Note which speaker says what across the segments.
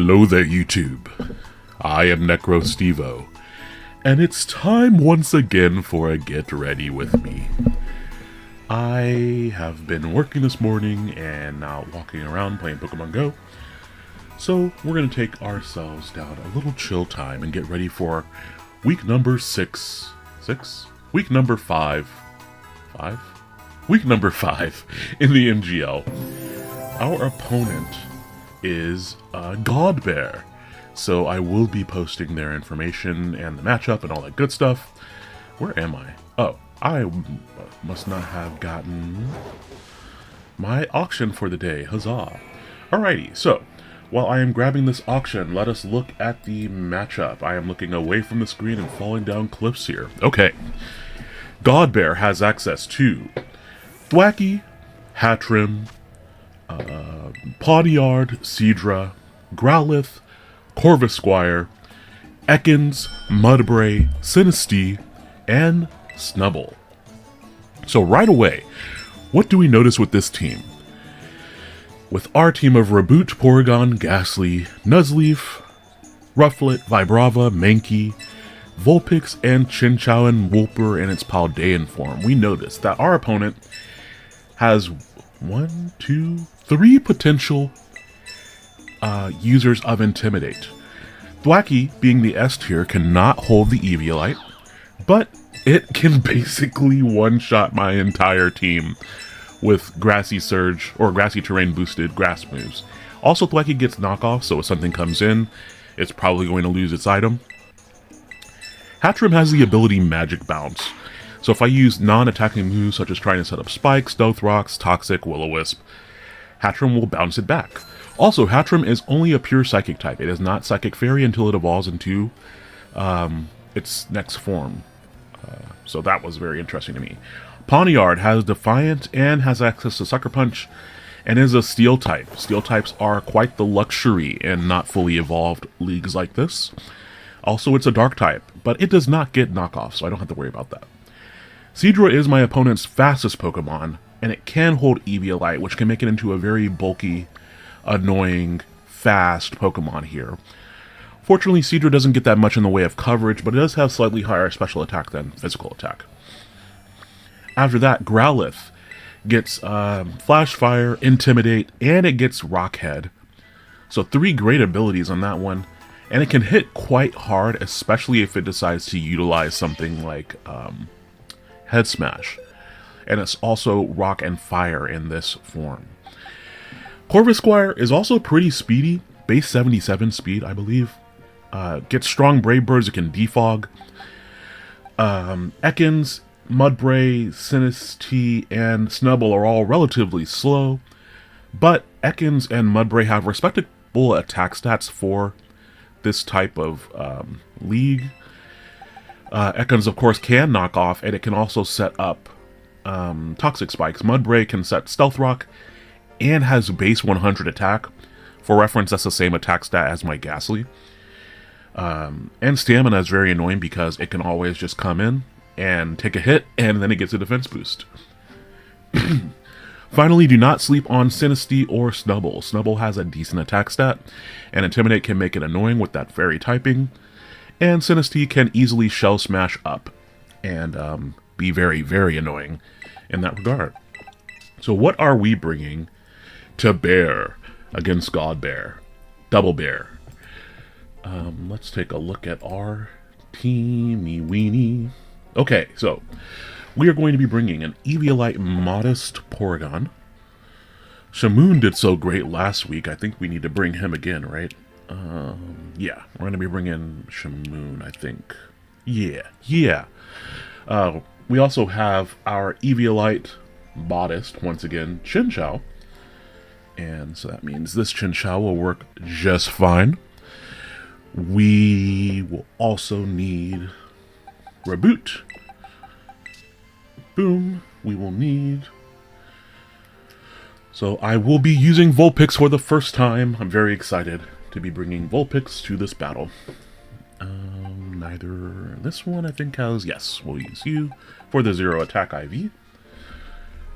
Speaker 1: Hello there, YouTube. I am Necrostevo, and it's time once again for a Get Ready With Me. I have been working this morning and now walking around playing Pokemon Go, so we're going to take ourselves down a little chill time and get ready for week number 5? Week number 5? Week number 5 in the MGL. Our opponent is Gawdbear, so I will be posting their information and the matchup and all that good stuff. Where am I? Oh, I must not have gotten my auction for the day. Huzzah! Alrighty, so while I am grabbing this auction, let us look at the matchup. I am looking away from the screen and falling down cliffs here. Okay, Gawdbear has access to Thwackey, Hatchrim, Pawniard, Seadra, Growlithe, Corvisquire, Ekans, Mudbray, Sinistea, and Snubbull. So right away, what do we notice with this team? With our team of Reboot, Porygon, Ghastly, Nuzleaf, Rufflet, Vibrava, Mankey, Vulpix, and Chinchou and Wooper in its Paldean form, we notice that our opponent has 3 potential users of Intimidate. Thwackey, being the S tier, cannot hold the Eviolite, but it can basically one-shot my entire team with Grassy Surge, or Grassy Terrain boosted grass moves. Also, Thwackey gets knockoff, so if something comes in, it's probably going to lose its item. Hatchrim has the ability Magic Bounce, so if I use non-attacking moves such as trying to set up Spike, Stealth Rocks, Toxic, Will-O-Wisp, Hatchrim will bounce it back. Also, Hatchrim is only a pure Psychic type. It is not Psychic Fairy until it evolves into its next form. So that was very interesting to me. Pawniard has Defiant and has access to Sucker Punch and is a Steel type. Steel types are quite the luxury in not fully evolved leagues like this. Also, it's a Dark type, but it does not get knockoff, so I don't have to worry about that. Seadra is my opponent's fastest Pokemon, and it can hold Eviolite, which can make it into a very bulky, annoying, fast Pokemon here. Fortunately, Seadra doesn't get that much in the way of coverage, but it does have slightly higher special attack than physical attack. After that, Growlithe gets Flash Fire, Intimidate, and it gets Rock Head. So 3 great abilities on that one, and it can hit quite hard, especially if it decides to utilize something like Head Smash. And it's also Rock and Fire in this form. Corvisquire is also pretty speedy, base 77 speed, I believe. Gets strong Brave Birds, it can defog. Ekans, Mudbray, Sinistea, and Snubbull are all relatively slow, but Ekans and Mudbray have respectable attack stats for this type of league. Ekans, of course, can knock off, and it can also set up Toxic Spikes. Mudbray can set Stealth Rock and has base 100 attack. For reference, that's the same attack stat as my Ghastly. And Stamina is very annoying because it can always just come in and take a hit, and then it gets a defense boost. Finally, do not sleep on Sinistea or Snubbull. Snubbull has a decent attack stat, and Intimidate can make it annoying with that fairy typing. And Sinistea can easily Shell Smash up and be very, very annoying in that regard. So what are we bringing to bear against Gawdbear? Double Bear. Let's take a look at our teamy weenie. Okay, so we are going to be bringing an Eviolite Modest Porygon. Shamoon did so great last week. I think we need to bring him again, right? Yeah, we're going to be bringing Shamoon, I think. Yeah. We also have our Eviolite Modest, once again, Chinchou. And so that means this Chinchou will work just fine. We will also need Reboot. Boom. We will need... So I will be using Vulpix for the first time. I'm very excited to be bringing Vulpix to this battle. Neither this one, I think, has... Yes, we'll use you for the 0 attack IV.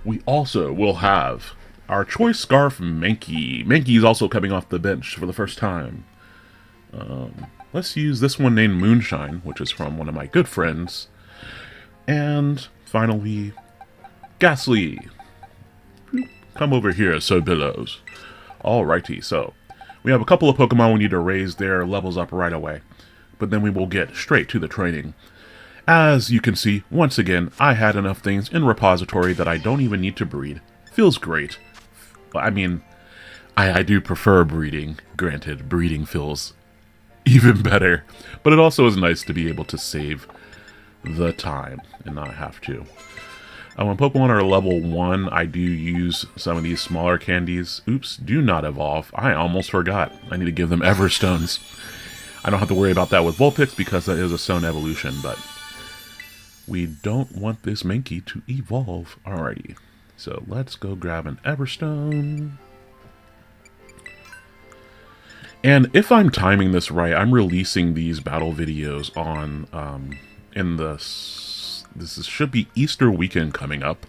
Speaker 1: We also will have our Choice Scarf Mankey. Mankey is also coming off the bench for the first time. Let's use this one named Moonshine, which is from one of my good friends. And finally, Ghastly. Come over here, So Billows. Alrighty, so we have a couple of Pokemon we need to raise their levels up right away. But then we will get straight to the training. As you can see, once again, I had enough things in repository that I don't even need to breed. Feels great. I mean, I do prefer breeding. Granted, breeding feels even better. But it also is nice to be able to save the time and not have to. When Pokemon are level 1, I do use some of these smaller candies. Oops, do not evolve. I almost forgot. I need to give them Everstones. I don't have to worry about that with Vulpix because that is a stone evolution, but we don't want this Mankey to evolve. Alrighty, so let's go grab an Everstone. And if I'm timing this right, I'm releasing these battle videos on this should be Easter weekend coming up.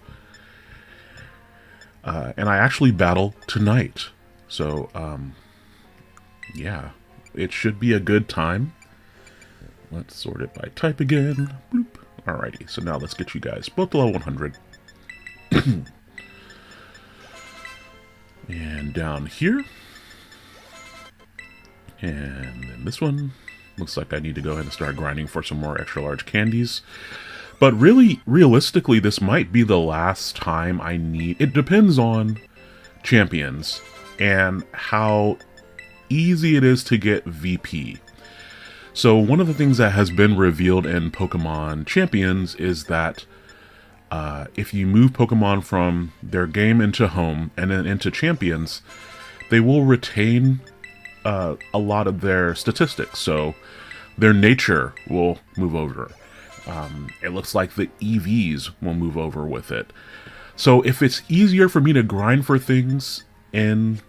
Speaker 1: And I actually battle tonight. So, yeah, it should be a good time. Let's sort it by type again. Bloop. Alrighty, so now let's get you guys both to level 100. And down here. And then this one. Looks like I need to go ahead and start grinding for some more extra large candies. But really, realistically, this might be the last time I need... It depends on champions and how easy it is to get VP. So one of the things that has been revealed in Pokemon Champions is that if you move Pokemon from their game into home and then into Champions, they will retain a lot of their statistics. So their nature will move over. It looks like the EVs will move over with it. So if it's easier for me to grind for things in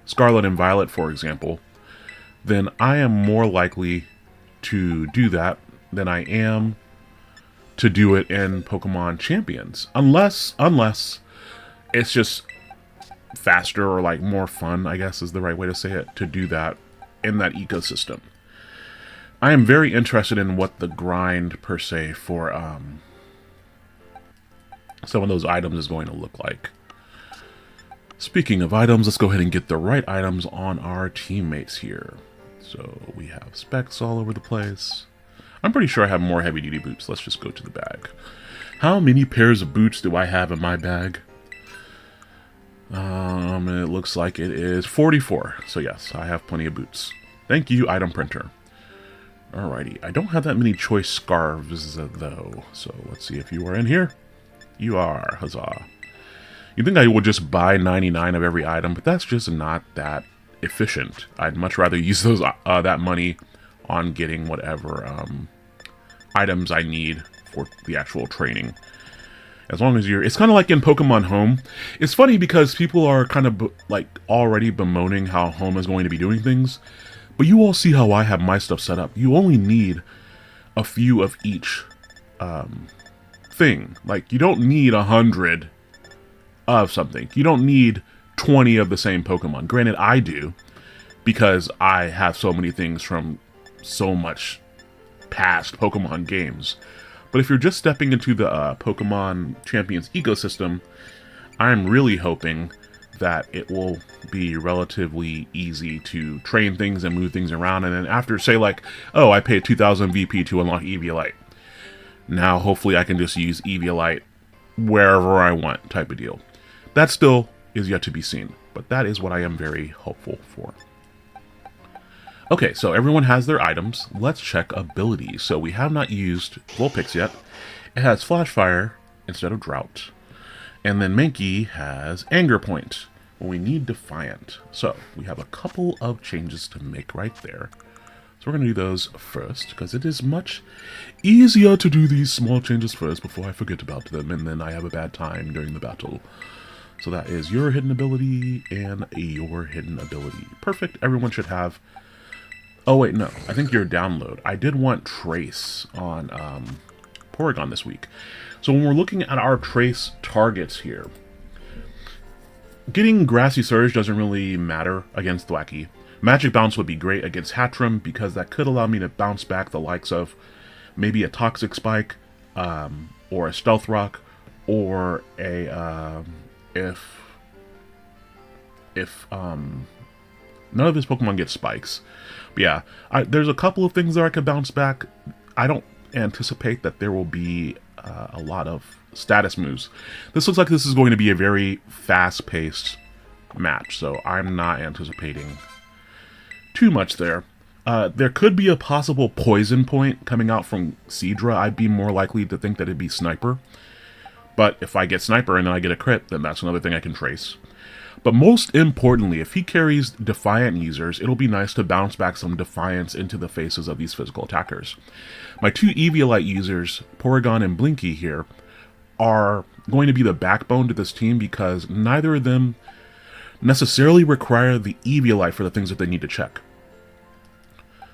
Speaker 1: Scarlet and Violet, for example, then I am more likely to do that than I am to do it in Pokemon Champions. Unless it's just faster or like more fun, I guess is the right way to say it, to do that in that ecosystem. I am very interested in what the grind, per se, for some of those items is going to look like. Speaking of items, let's go ahead and get the right items on our teammates here. So we have specs all over the place. I'm pretty sure I have more heavy-duty boots. Let's just go to the bag. How many pairs of boots do I have in my bag? It looks like it is 44. So yes, I have plenty of boots. Thank you, item printer. Alrighty, I don't have that many choice scarves, though. So let's see if you are in here. You are, huzzah. You'd think I would just buy 99 of every item, but that's just not that efficient. I'd much rather use those that money on getting whatever items I need for the actual training. As long as you're... It's kind of like in Pokemon Home. It's funny because people are kind of like already bemoaning how Home is going to be doing things. But you all see how I have my stuff set up. You only need a few of each thing. Like, you don't need 100 of something. You don't need 20 of the same Pokemon. Granted, I do, because I have so many things from so much past Pokemon games. But if you're just stepping into the Pokemon Champions ecosystem, I'm really hoping that it will be relatively easy to train things and move things around. And then after, say, like, oh, I paid 2,000 VP to unlock Eviolite. Now, hopefully, I can just use Eviolite wherever I want, type of deal. That still is yet to be seen, but that is what I am very hopeful for. Okay, so everyone has their items. Let's check abilities. So we have not used Vulpix yet. It has Flash Fire instead of Drought. And then Mankey has Anger Point. Well, we need Defiant. So we have a couple of changes to make right there. So we're going to do those first, because it is much easier to do these small changes first before I forget about them, and then I have a bad time during the battle. So that is your hidden ability and your hidden ability. Perfect. Everyone should have... Oh, wait, no. I think your download. I did want Trace on Porygon this week. So when we're looking at our Trace targets here, getting Grassy Surge doesn't really matter against Thwackey. Magic Bounce would be great against Hatchram because that could allow me to bounce back the likes of maybe a Toxic Spike, or a Stealth Rock, or a, if none of his Pokemon get spikes. But yeah, there's a couple of things there I could bounce back. I don't anticipate that there will be a lot of status moves. This looks like this is going to be a very fast-paced match, so I'm not anticipating too much there. There could be a possible poison point coming out from Seadra. I'd be more likely to think that it'd be Sniper. But if I get Sniper and then I get a crit, then that's another thing I can trace. But most importantly, if he carries Defiant users, it'll be nice to bounce back some Defiance into the faces of these physical attackers. My two Eviolite users, Porygon and Blinky here, are going to be the backbone to this team because neither of them necessarily require the Eviolite for the things that they need to check.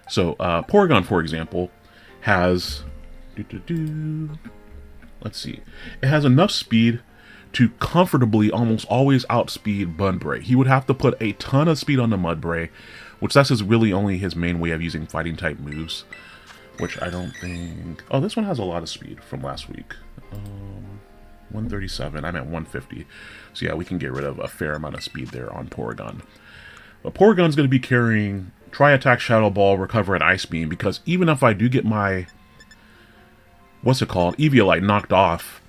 Speaker 1: So, Porygon, for example, has... Let's see. It has enough speed to comfortably almost always outspeed Mudbray. He would have to put a ton of speed on the Mudbray, which that's really only his main way of using fighting type moves, which I don't think... Oh, this one has a lot of speed from last week. 137, I'm at 150. So yeah, we can get rid of a fair amount of speed there on Porygon. But Porygon's going to be carrying Tri-Attack, Shadow Ball, Recover, and Ice Beam, because even if I do get my... Eviolite knocked off,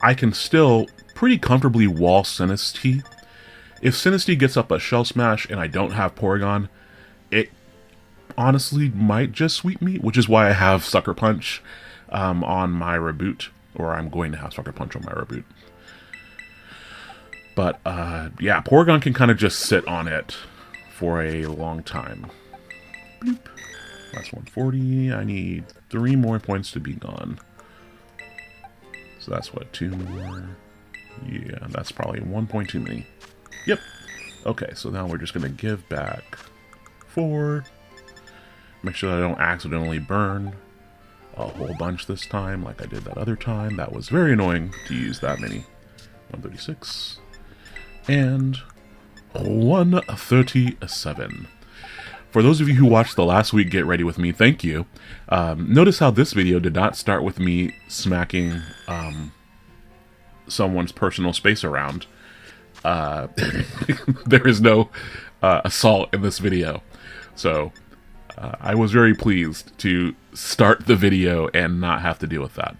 Speaker 1: I can still pretty comfortably wall Sinistea. If Sinistea gets up a Shell Smash and I don't have Porygon, it honestly might just sweep me, which is why I have Sucker Punch on my reboot, or I'm going to have Sucker Punch on my reboot. But yeah, Porygon can kind of just sit on it for a long time. Bloop. That's 140. I need 3 more points to be gone. So that's what, 2 more? Yeah, that's probably 1 point too many. Yep. Okay, so now we're just going to give back 4. Make sure that I don't accidentally burn a whole bunch this time like I did that other time. That was very annoying to use that many. 136. And 137. For those of you who watched the last week Get Ready With Me, thank you. Notice how this video did not start with me smacking someone's personal space around. There is no assault in this video. So I was very pleased to start the video and not have to deal with that.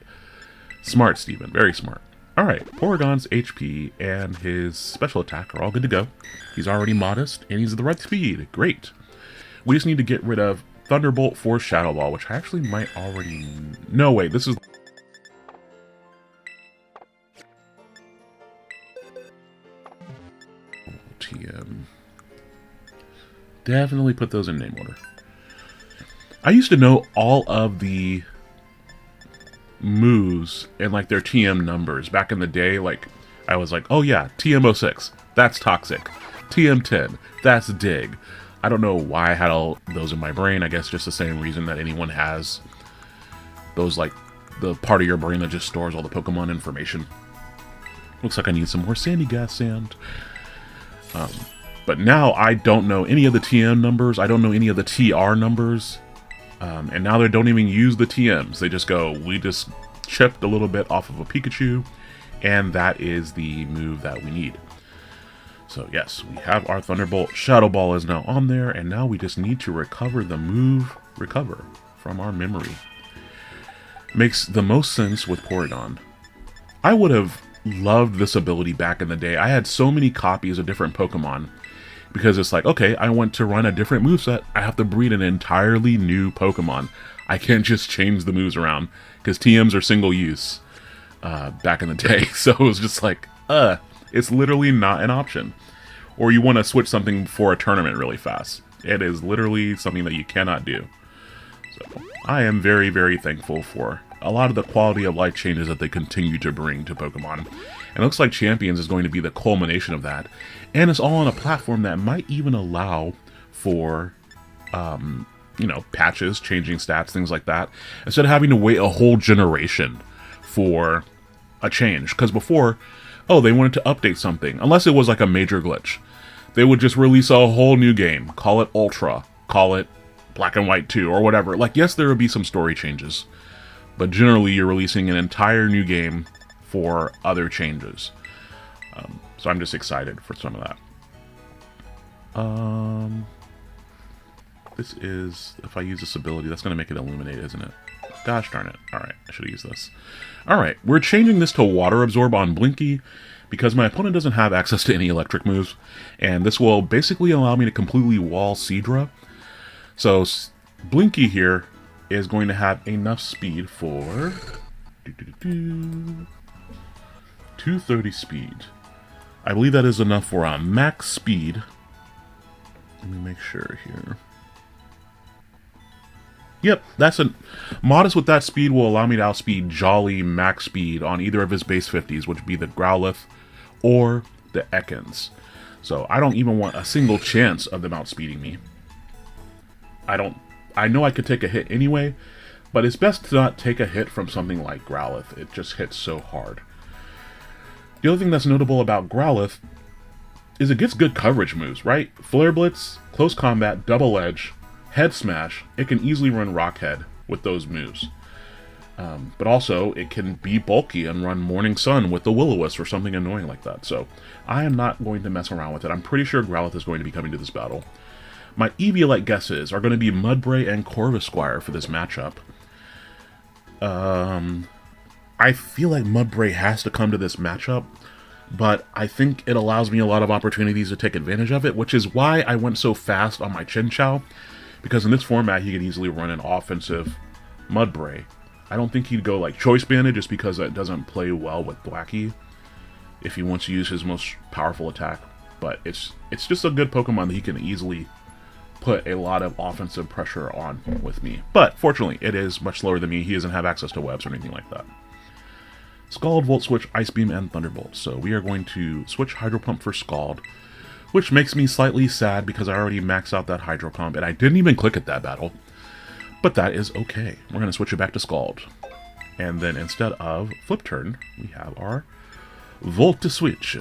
Speaker 1: Smart, Steven. Very smart. Alright, Porygon's HP and his special attack are all good to go. He's already modest, and he's at the right speed. Great. We just need to get rid of Thunderbolt for Shadow Ball, which I actually might already... No, wait, this is... TM. Definitely put those in name order. I used to know all of the moves and like their TM numbers back in the day. Like, I was like, oh yeah, TM06, that's Toxic. TM10, that's Dig. I don't know why I had all those in my brain. I guess just the same reason that anyone has those, like, the part of your brain that just stores all the Pokemon information. Looks like I need some more Sandy Gas Sand. But now I don't know any of the TM numbers. I don't know any of the TR numbers. And now they don't even use the TMs. They just go, we just chipped a little bit off of a Pikachu, and that is the move that we need. So yes, we have our Thunderbolt. Shadow Ball is now on there, and now we just need to recover the move Recover from our memory. Makes the most sense with Porygon. I would have loved this ability back in the day. I had so many copies of different Pokemon, because it's like, okay, I want to run a different moveset. I have to breed an entirely new Pokemon. I can't just change the moves around, because TMs are single use back in the day. So it was just like, it's literally not an option. Or you want to switch something for a tournament really fast. It is literally something that you cannot do. So I am very, very thankful for a lot of the quality of life changes that they continue to bring to Pokemon. And it looks like Champions is going to be the culmination of that. And it's all on a platform that might even allow for, you know, patches, changing stats, things like that, instead of having to wait a whole generation for a change. Because before, oh, they wanted to update something, unless it was like a major glitch. they would just release a whole new game. Call it Ultra. Call it Black and White 2 or whatever. Like, yes, there would be some story changes. But generally, you're releasing an entire new game for other changes. So I'm just excited for some of that. This is, if I use this ability, that's going to make it illuminate, isn't it? Gosh darn it. Alright, I should have used this. Alright, we're changing this to Water Absorb on Blinky because my opponent doesn't have access to any electric moves. And this will basically allow me to completely wall Seadra. So Blinky here is going to have enough speed for 230 speed. I believe that is enough for a max speed. Let me make sure here. Yep, that's a Modest with that speed will allow me to outspeed Jolly max speed on either of his base 50s, which would be the Growlithe or the Ekans. So I don't even want a single chance of them outspeeding me. I know I could take a hit anyway, but it's best to not take a hit from something like Growlithe. It just hits so hard. The other thing that's notable about Growlithe is it gets good coverage moves, right? Flare Blitz, Close Combat, Double Edge, Head Smash. It can easily run Rock Head with those moves. But also, it can be bulky and run Morning Sun with the Will-O-Wisp or something annoying like that. So, I am not going to mess around with it. I'm pretty sure Growlithe is going to be coming to this battle. My Eviolite guesses are going to be Mudbray and Corvisquire for this matchup. I feel like Mudbray has to come to this matchup, but I think it allows me a lot of opportunities to take advantage of it, which is why I went so fast on my Chinchou, because in this format he could easily run an offensive Mudbray. I don't think he'd go like Choice Banded just because that doesn't play well with Blackie if he wants to use his most powerful attack, but it's just a good Pokemon that he can easily put a lot of offensive pressure on with me. But fortunately, it is much slower than me. He doesn't have access to webs or anything like that. Scald, Volt Switch, Ice Beam, and Thunderbolt. So we are going to switch Hydro Pump for Scald, which makes me slightly sad because I already maxed out that Hydro Pump, and I didn't even click at that battle. But that is okay. We're going to switch it back to Scald. And then instead of Flip Turn, we have our Volt to Switch.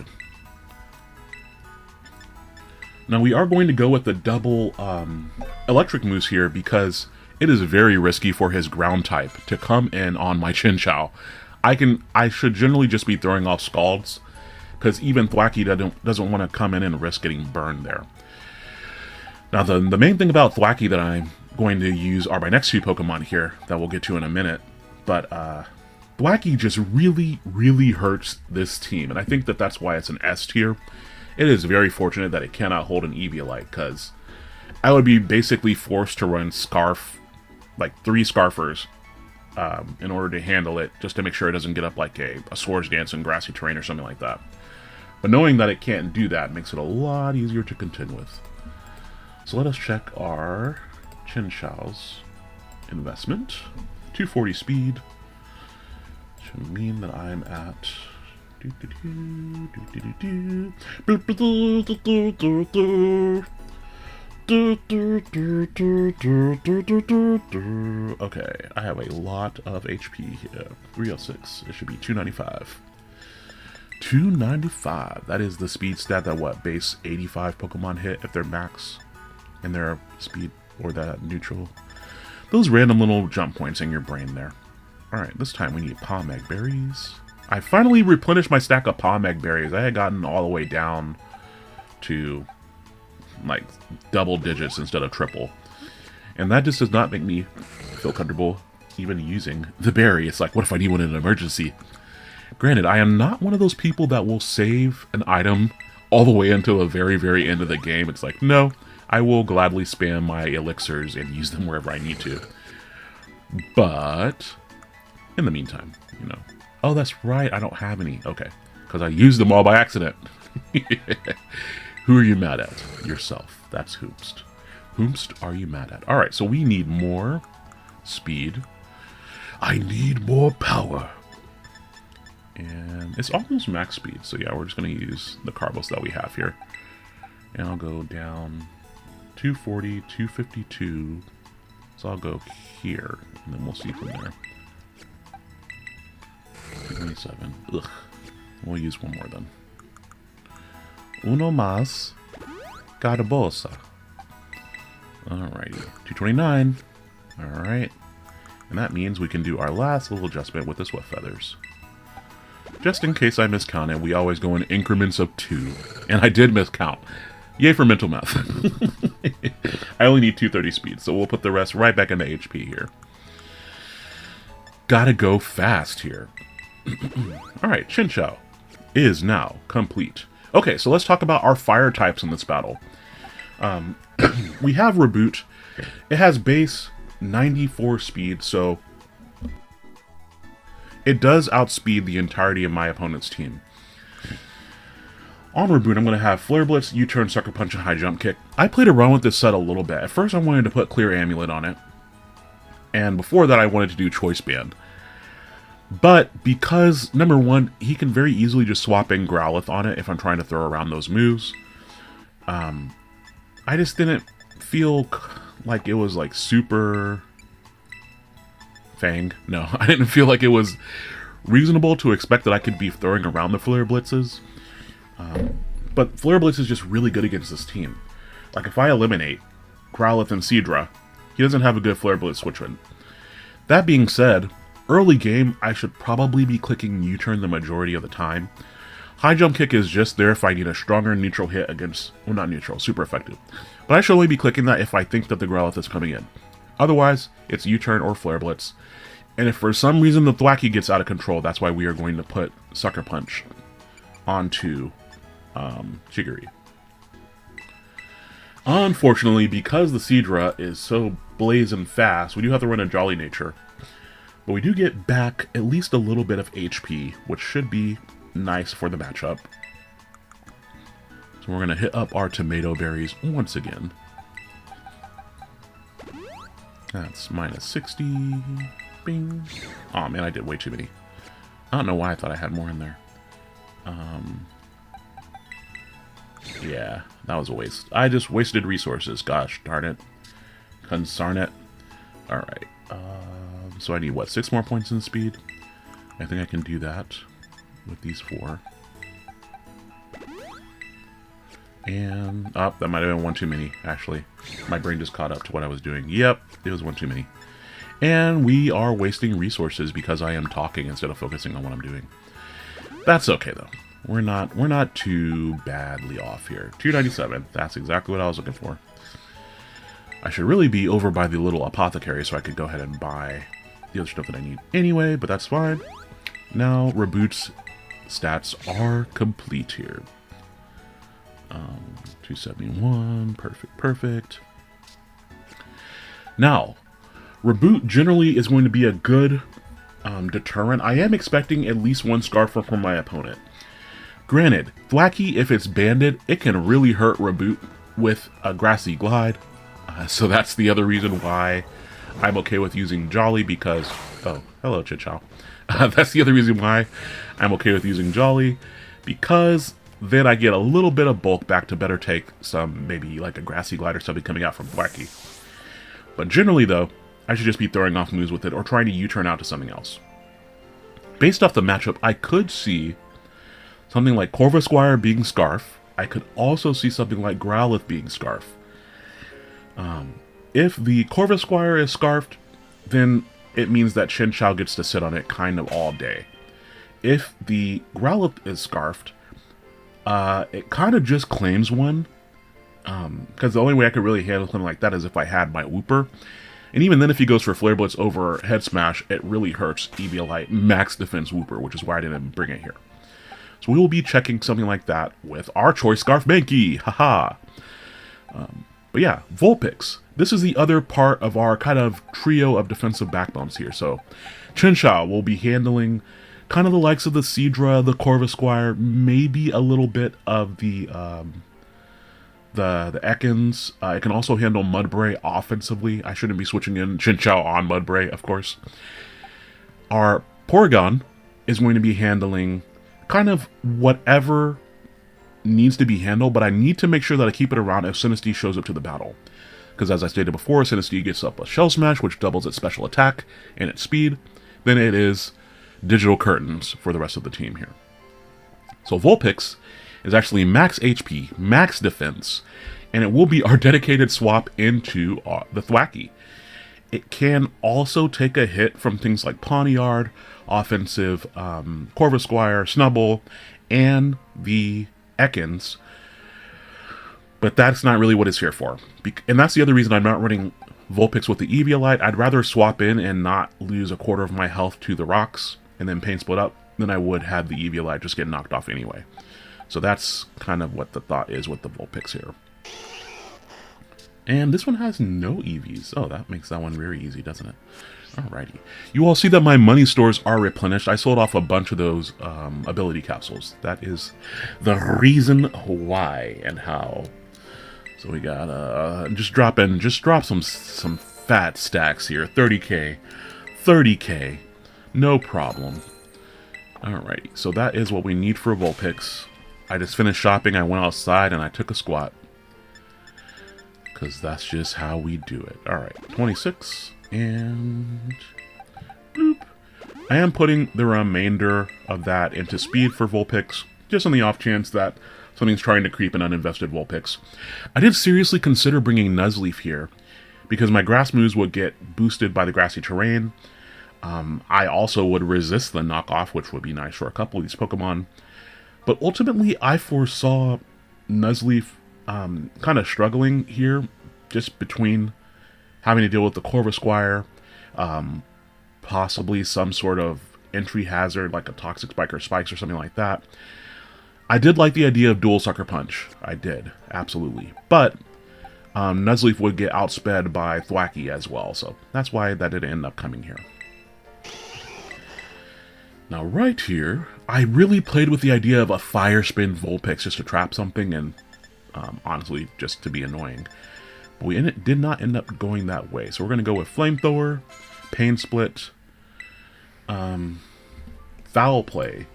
Speaker 1: Now we are going to go with the double electric moves here because it is very risky for his ground type to come in on my Chinchou. I should generally just be throwing off Scalds, because even Thwackey doesn't want to come in and risk getting burned there. Now the main thing about Thwackey that I'm going to use are my next few Pokemon here that we'll get to in a minute, but Thwackey just really, really hurts this team, and I think that that's why it's an S tier. It is very fortunate that it cannot hold an Eviolite, because I would be basically forced to run Scarf, like 3 Scarfers, in order to handle it, just to make sure it doesn't get up like a Swords Dance in grassy terrain or something like that. But knowing that it can't do that makes it a lot easier to contend with. So let us check our Chinchou's investment. 240 speed, which would mean that I'm at... Okay, I have a lot of HP here. 306. It should be 295. 295. That is the speed stat that what? Base 85 Pokemon hit if they're max in their speed or that neutral. Those random little jump points in your brain there. Alright, this time we need Pomeg Berries. I finally replenished my stack of Pomeg Berries. I had gotten all the way down to like double digits instead of triple, and that just does not make me feel comfortable even using the berry. It's like, what if I need one in an emergency? Granted, I am not one of those people that will save an item all the way until the very, very end of the game. It's like, no, I will gladly spam my elixirs and use them wherever I need to. But in the meantime, you know. Oh, that's right, I don't have any. Okay, because I used them all by accident. Who are you mad at? Yourself. That's Hoomst. Whomst are you mad at? Alright, so we need more speed. I need more power. And it's almost max speed, so yeah, we're just going to use the Carbos that we have here. And I'll go down 240, 252. So I'll go here, and then we'll see from there. 227. Ugh. We'll use one more then. Uno más. Gawdbear. Alrighty, 229. Alright. And that means we can do our last little adjustment with the Swift Feathers. Just in case I miscounted, we always go in increments of 2. And I did miscount. Yay for mental math. I only need 230 speed, so we'll put the rest right back into HP here. Gotta go fast here. Alright, Chinchou is now complete. Okay, so let's talk about our fire types in this battle. We have Reboot. It has base 94 speed, so it does outspeed the entirety of my opponent's team. On Reboot, I'm going to have Flare Blitz, U-Turn, Sucker Punch, and High Jump Kick. I played around with this set a little bit. At first, I wanted to put Clear Amulet on it. And before that, I wanted to do Choice Band. But because, number one, he can very easily just swap in Growlithe on it if I'm trying to throw around those moves. I just didn't feel like it was like super... Fang. No, I didn't feel like it was reasonable to expect that I could be throwing around the Flare Blitzes. But Flare Blitz is just really good against this team. Like, if I eliminate Growlithe and Seadra, he doesn't have a good Flare Blitz switch in. That being said, early game, I should probably be clicking U-Turn the majority of the time. High Jump Kick is just there if I need a stronger neutral hit against... Well, not neutral, super effective. But I should only be clicking that if I think that the Growlithe is coming in. Otherwise, it's U-Turn or Flare Blitz. And if for some reason the Thwackey gets out of control, that's why we are going to put Sucker Punch onto Jiggery. Unfortunately, because the Seadra is so blazing fast, we do have to run a Jolly Nature. But we do get back at least a little bit of HP, which should be nice for the matchup. So we're going to hit up our Tomato Berries once again. That's minus 60. Bing. Oh man, I did way too many. I don't know why I thought I had more in there. Yeah, that was a waste. I just wasted resources. Gosh darn it. Consarn it. Alright. So I need, what, 6 more points in speed? I think I can do that with these 4. And, oh, that might have been one too many, actually. My brain just caught up to what I was doing. Yep, it was one too many. And we are wasting resources because I am talking instead of focusing on what I'm doing. That's okay, though. We're not too badly off here. 297, that's exactly what I was looking for. I should really be over by the little apothecary so I could go ahead and buy the other stuff that I need anyway, but that's fine. Now, Reboot's stats are complete here. 271, perfect. Now, Reboot generally is going to be a good deterrent. I am expecting at least one Scarf from my opponent. Granted, Thwackey, if it's banded, it can really hurt Reboot with a Grassy Glide. So that's the other reason why I'm okay with using Jolly, because... Oh, hello, Chichow. That's the other reason why I'm okay with using Jolly, because then I get a little bit of bulk back to better take some, maybe like a Grassy Glide or something coming out from Thwackey. But generally, though, I should just be throwing off moves with it or trying to U-turn out to something else. Based off the matchup, I could see something like Corvisquire being Scarf. I could also see something like Growlithe being Scarf. If the Corvisquire is Scarfed, then it means that Chinchou gets to sit on it kind of all day. If the Growlithe is Scarfed, it kind of just claims one. Because the only way I could really handle something like that is if I had my Wooper. And even then, if he goes for Flare Blitz over Head Smash, it really hurts Eviolite Max Defense Wooper, which is why I didn't bring it here. So we will be checking something like that with our Choice Scarf Mankey. Haha. But yeah, Vulpix. This is the other part of our kind of trio of defensive backbones here. So Chinchou will be handling kind of the likes of the Seadra, the Corvisquire, maybe a little bit of the Ekans. It can also handle Mudbray offensively. I shouldn't be switching in Chinchou on Mudbray, of course. Our Porygon is going to be handling kind of whatever needs to be handled, but I need to make sure that I keep it around if Sinistea shows up to the battle. Because as I stated before, Sinistea gets up a Shell Smash, which doubles its special attack and its speed. Then it is Digital Curtains for the rest of the team here. So Vulpix is actually max HP, max defense, and it will be our dedicated swap into the Thwacky. It can also take a hit from things like Pawniard, Offensive, Corvusquire, Snubbull, and the Ekans, but that's not really what it's here for. And that's the other reason I'm not running Vulpix with the Eviolite. I'd rather swap in and not lose a quarter of my health to the rocks and then pain split up than I would have the Eviolite just get knocked off anyway. So that's kind of what the thought is with the Vulpix here. And this one has no EVs. Oh, that makes that one very easy, doesn't it? Alrighty. You all see that my money stores are replenished. I sold off a bunch of those ability capsules. That is the reason why and how. So we got just drop some fat stacks here. 30k, 30k, no problem. Alrighty. So that is what we need for Vulpix. I just finished shopping. I went outside and I took a squat. Because that's just how we do it. Alright, 26, and bloop. I am putting the remainder of that into speed for Vulpix, just on the off chance that something's trying to creep an uninvested Vulpix. I did seriously consider bringing Nuzleaf here, because my grass moves would get boosted by the grassy terrain. I also would resist the knockoff, which would be nice for a couple of these Pokemon. But ultimately, I foresaw Nuzleaf kind of struggling here, just between having to deal with the Corvusquire, possibly some sort of entry hazard like a Toxic Spike or Spikes or something like that. I did like the idea of Dual Sucker Punch. I did, absolutely. But Nuzleaf would get outsped by Thwacky as well, so that's why that didn't end up coming here. Now right here, I really played with the idea of a Fire Spin Vulpix just to trap something and honestly, just to be annoying. But we did not end up going that way. So we're going to go with Flamethrower, Pain Split, Foul Play,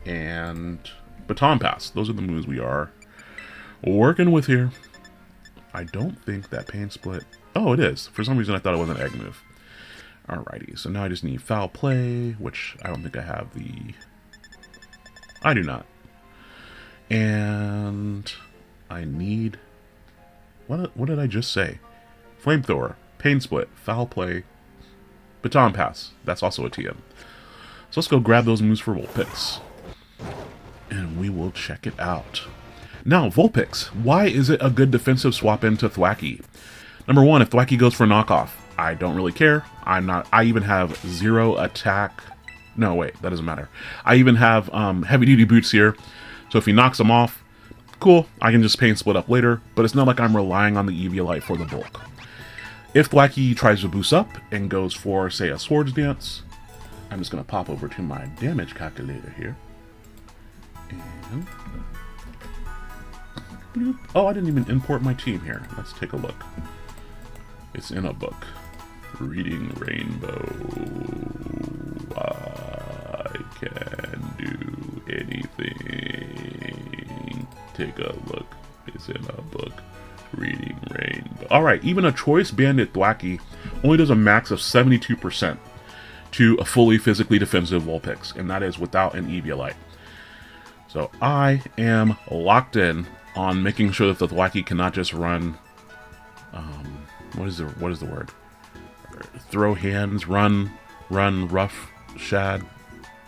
Speaker 1: and Baton Pass. Those are the moves we are working with here. I don't think that Pain Split... Oh, it is. For some reason, I thought it was an Egg move. Alrighty, so now I just need Foul Play, which I don't think I have the... I do not. And... I need... What did I just say? Flamethrower, Pain Split, Foul Play, Baton Pass. That's also a TM. So let's go grab those moves for Vulpix. And we will check it out. Now, Vulpix. Why is it a good defensive swap into Thwacky? Number one, if Thwacky goes for knockoff, I don't really care. I even have 0 attack. No, wait, that doesn't matter. I even have heavy duty boots here. So if he knocks them off, cool, I can just Pain Split up later, but it's not like I'm relying on the Eviolite for the bulk. If Thwacky tries to boost up and goes for, say, a Swords Dance, I'm just going to pop over to my damage calculator here. And... bloop. Oh, I didn't even import my team here. Let's take a look. It's in a book. Reading Rainbow. I can do anything. Take a look. It's in a book. Reading Rainbow. Alright, even a Choice Bandit Thwacky only does a max of 72% to a fully physically defensive Vulpix, and that is without an Eviolite. So I am locked in on making sure that the Thwacky cannot just run... what is the word? Throw hands, run rough shad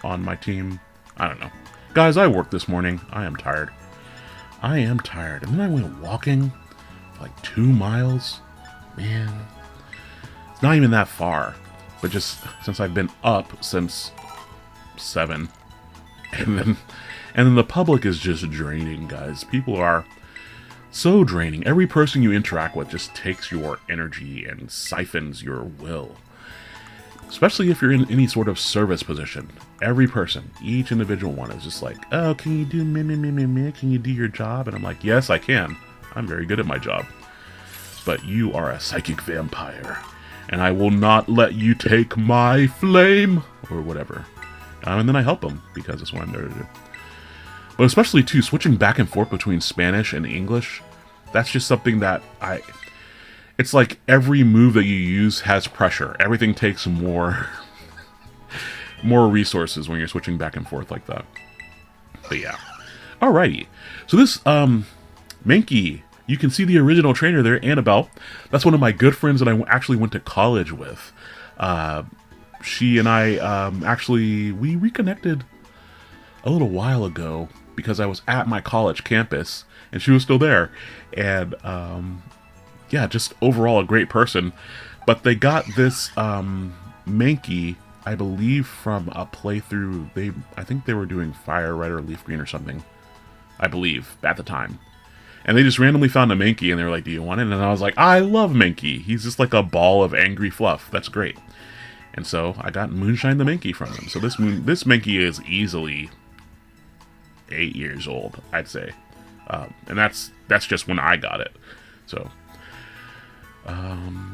Speaker 1: on my team. I don't know. Guys, I worked this morning. I am tired. I am tired. And then I went walking for like 2 miles. Man. It's not even that far. But just since I've been up since 7. And then the public is just draining, guys. People are so draining. Every person you interact with just takes your energy and siphons your will. Especially if you're in any sort of service position. Every person, each individual one is just like, oh, can you do me? Can you do your job? And I'm like, yes, I can. I'm very good at my job. But you are a psychic vampire. And I will not let you take my flame. Or whatever. And then I help them, because that's what I'm there to do. But especially, too, switching back and forth between Spanish and English, that's just something that it's like every move that you use has pressure. Everything takes more resources when you're switching back and forth like that. But yeah. Alrighty. So this Mankey you can see the original trainer there, Annabelle. That's one of my good friends that I actually went to college with. She and I we reconnected a little while ago because I was at my college campus and she was still there. And yeah, just overall a great person. But they got this Mankey, I believe, from a playthrough. I think they were doing Fire Red or Leaf Green or something, I believe, at the time. And they just randomly found a Mankey and they were like, do you want it? And I was like, I love Mankey. He's just like a ball of angry fluff. That's great. And so I got Moonshine the Mankey from them. So this Mankey is easily 8 years old, I'd say. And that's just when I got it. So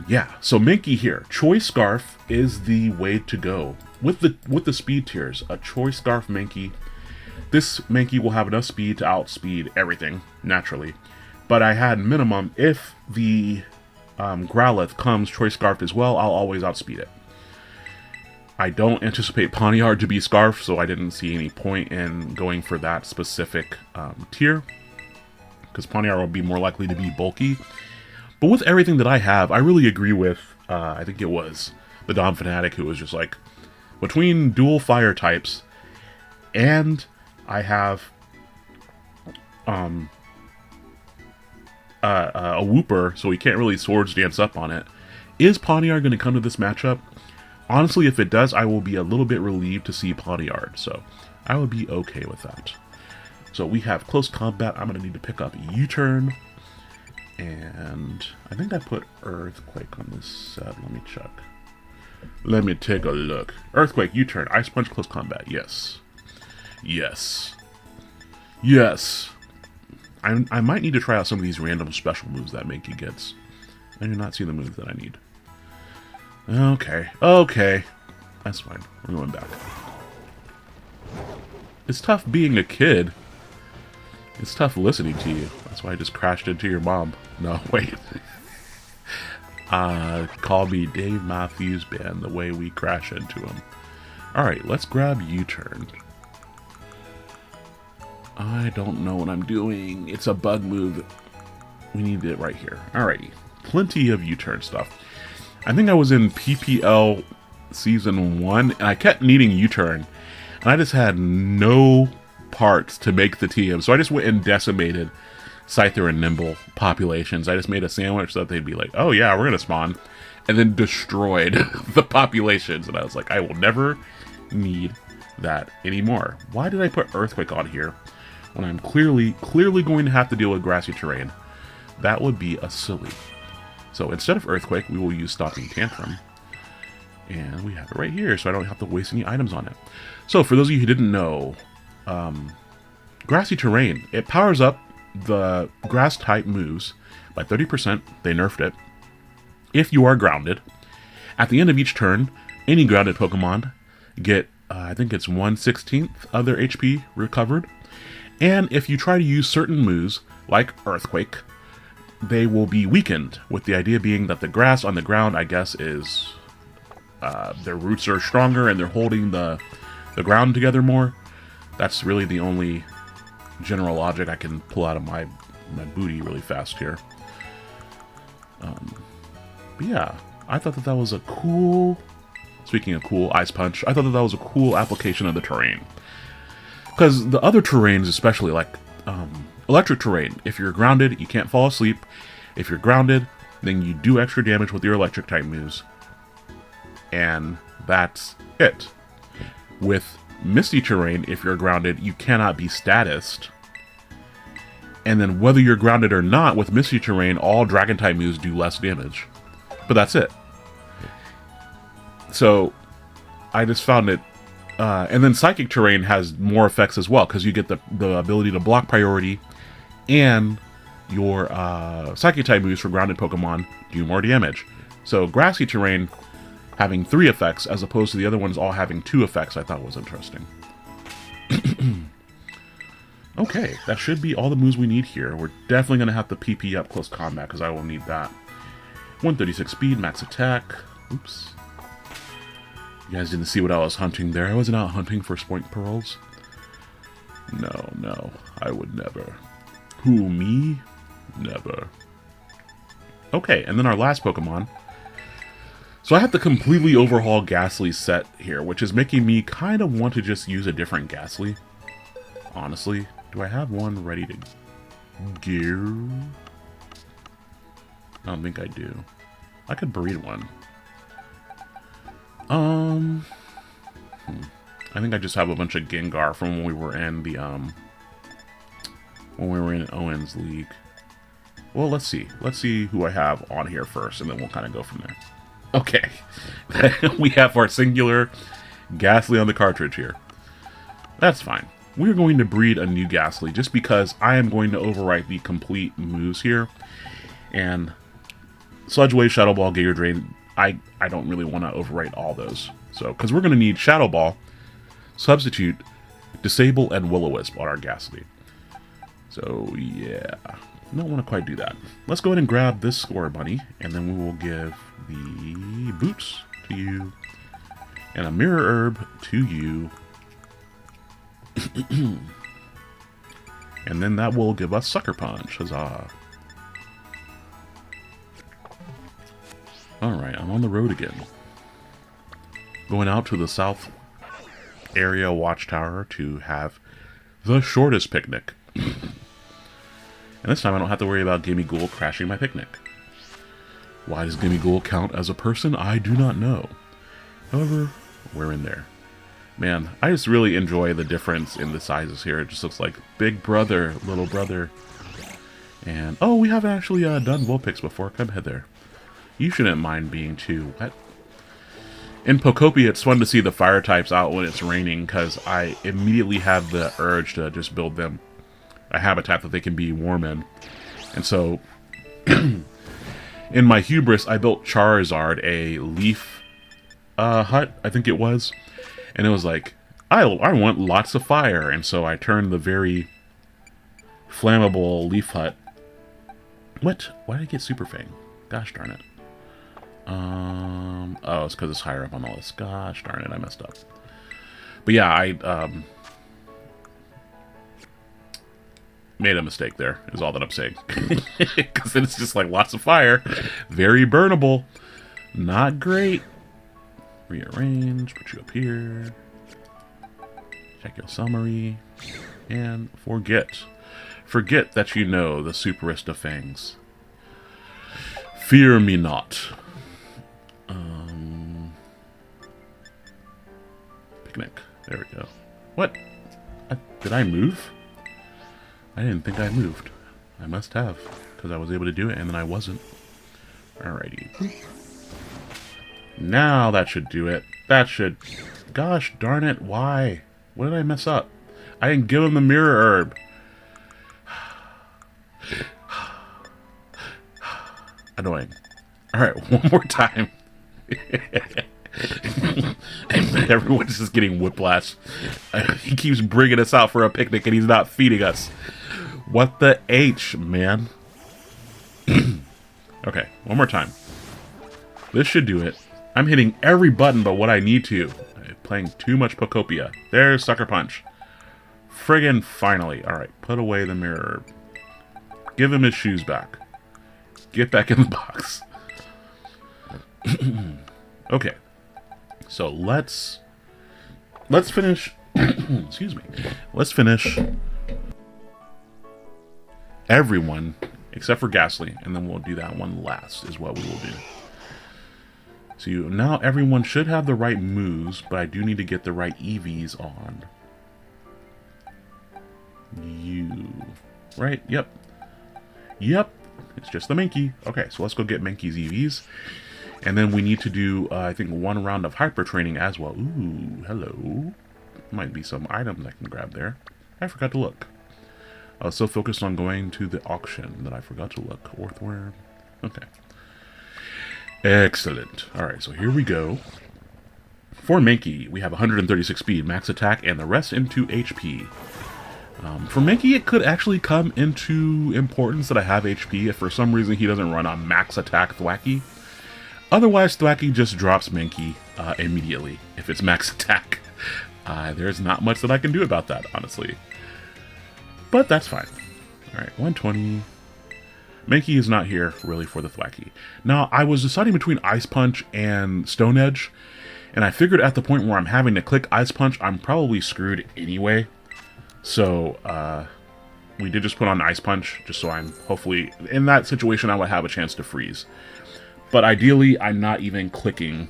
Speaker 1: yeah, so Mankey here. Choice Scarf is the way to go. With the speed tiers, a Choice Scarf Mankey. This Mankey will have enough speed to outspeed everything, naturally. But I had minimum, if the Growlithe comes Choice Scarf as well, I'll always outspeed it. I don't anticipate Pawniard to be Scarf, so I didn't see any point in going for that specific tier. Because Pawniard will be more likely to be bulky. But with everything that I have, I really agree with, I think it was the Dom Fanatic who was just like, between dual fire types, and I have a Wooper, so he can't really Swords Dance up on it. Is Pawniard going to come to this matchup? Honestly, if it does, I will be a little bit relieved to see Pawniard, so I would be okay with that. So we have Close Combat. I'm going to need to pick up U-Turn. And I think I put Earthquake on this set. Let me check. Let me take a look. Earthquake, U-Turn, Ice Punch, Close Combat. Yes. Yes. Yes. I might need to try out some of these random special moves that Mankey gets. I do not see the moves that I need. Okay. Okay. That's fine. We're going back. It's tough being a kid. It's tough listening to you. That's why I just crashed into your mom. No, wait. Call me Dave Matthews Band, the way we crash into him. Alright, let's grab U-Turn. I don't know what I'm doing. It's a bug move. We need it right here. Alrighty. Plenty of U-Turn stuff. I think I was in PPL Season 1, and I kept needing U-Turn. And I just had no parts to make the team. So I just went and decimated Scyther and Nimble populations. I just made a sandwich so that they'd be like, oh yeah, we're going to spawn. And then destroyed the populations. And I was like, I will never need that anymore. Why did I put Earthquake on here when I'm clearly going to have to deal with grassy terrain? That would be a silly. So instead of Earthquake, we will use Stopping Tantrum. And we have it right here, so I don't have to waste any items on it. So for those of you who didn't know, Grassy Terrain, it powers up the grass type moves by 30%. They nerfed it. If you are grounded, at the end of each turn, any grounded Pokemon get, I think it's 1/16 of their HP recovered. And if you try to use certain moves, like Earthquake, they will be weakened, with the idea being that the grass on the ground, I guess, is their roots are stronger and they're holding the ground together more. That's really the only general logic I can pull out of my booty really fast here. But yeah, I thought that was a cool, speaking of cool, Ice Punch, I thought that was a cool application of the terrain. Because the other terrains, especially like electric terrain, if you're grounded, you can't fall asleep. If you're grounded, then you do extra damage with your electric type moves. And that's it. With Misty Terrain, if you're grounded, you cannot be statused. And then whether you're grounded or not, with Misty Terrain, all Dragon type moves do less damage. But that's it. So, I just found it... and then Psychic Terrain has more effects as well, because you get the ability to block priority, and your Psychic type moves for grounded Pokemon do more damage. So, Grassy Terrain having 3 effects, as opposed to the other ones all having 2 effects, I thought was interesting. Okay, that should be all the moves we need here. We're definitely going to have to PP up Close Combat, because I will need that. 136 speed, max attack. Oops. You guys didn't see what I was hunting there. I wasn't out hunting for Spoink Pearls. No, I would never. Who, me? Never. Okay, and then our last Pokemon. So I have to completely overhaul Ghastly's set here, which is making me kind of want to just use a different Ghastly. Honestly, do I have one ready to go? I don't think I do. I could breed one. I think I just have a bunch of Gengar from when we were in the Owen's League. Well, let's see. Let's see who I have on here first, and then we'll kind of go from there. Okay. We have our singular Ghastly on the cartridge here. That's fine. We're going to breed a new Ghastly just because I am going to overwrite the complete moves here. And Sludge Wave, Shadow Ball, Giga Drain, I don't really want to overwrite all those. So, because we're going to need Shadow Ball, Substitute, Disable, and Will-O-Wisp on our Ghastly. So, yeah. I don't want to quite do that. Let's go ahead and grab this Score Bunny, and then we will give the Boots to you, and a Mirror Herb to you. And then that will give us Sucker Punch. Huzzah. Alright, I'm on the road again. Going out to the south area watchtower to have the shortest picnic. And this time I don't have to worry about Gimmighoul crashing my picnic. Why does Gimmighoul count as a person? I do not know. However, we're in there. Man, I just really enjoy the difference in the sizes here. It just looks like big brother, little brother. And, oh, we haven't actually done Vulpix before. Come ahead there. You shouldn't mind being too wet. In Pokopia, it's fun to see the fire types out when it's raining, because I immediately have the urge to just build them a habitat that they can be warm in. And so, in my hubris, I built Charizard a leaf hut, I think it was. And it was like, I want lots of fire. And so I turned the very flammable leaf hut. What? Why did I get Super Fang? Gosh darn it. Oh, it's because it's higher up on the list. Gosh darn it, I messed up. But yeah, I made a mistake there, is all that I'm saying. Because it's just like lots of fire. Very burnable. Not great. Rearrange, put you up here. Check your summary. And forget. Forget that you know the superest of fangs. Fear me not. Picnic. There we go. What? Did I move? I didn't think I moved. I must have, because I was able to do it and then I wasn't. Alrighty. Now that should do it. That should... Gosh darn it, why? What did I mess up? I didn't give him the Mirror Herb. Annoying. Alright, one more time. Everyone's just getting whiplash. He keeps bringing us out for a picnic and he's not feeding us. What the H, man? Okay, one more time. This should do it. I'm hitting every button but what I need to. I'm playing too much Pokopia. There's Sucker Punch. Friggin' finally. Alright, put away the Mirror Herb. Give him his shoes back. Get back in the box. Okay. So let's finish excuse me. Let's finish everyone except for Ghastly, and then we'll do that one last is what we will do. So now everyone should have the right moves, but I do need to get the right EVs on. You. Right? Yep. Yep. It's just the Mankey. Okay, so let's go get Mankey's EVs. And then we need to do, I think, one round of hyper training as well. Ooh, hello. Might be some items I can grab there. I forgot to look. I was so focused on going to the auction that I forgot to look. Orthworm. Okay. Excellent. Alright, so here we go. For Mankey, we have 136 speed, max attack, and the rest into HP. For Mankey, it could actually come into importance that I have HP if for some reason he doesn't run on max attack Thwackey. Otherwise, Thwackey just drops Mankey immediately if it's max attack. There's not much that I can do about that, honestly. But that's fine. Alright, 120. Mankey is not here, really, for the Thwacky. Now, I was deciding between Ice Punch and Stone Edge, and I figured at the point where I'm having to click Ice Punch, I'm probably screwed anyway. So, we did just put on Ice Punch, just so I'm, hopefully, in that situation, I would have a chance to freeze. But ideally, I'm not even clicking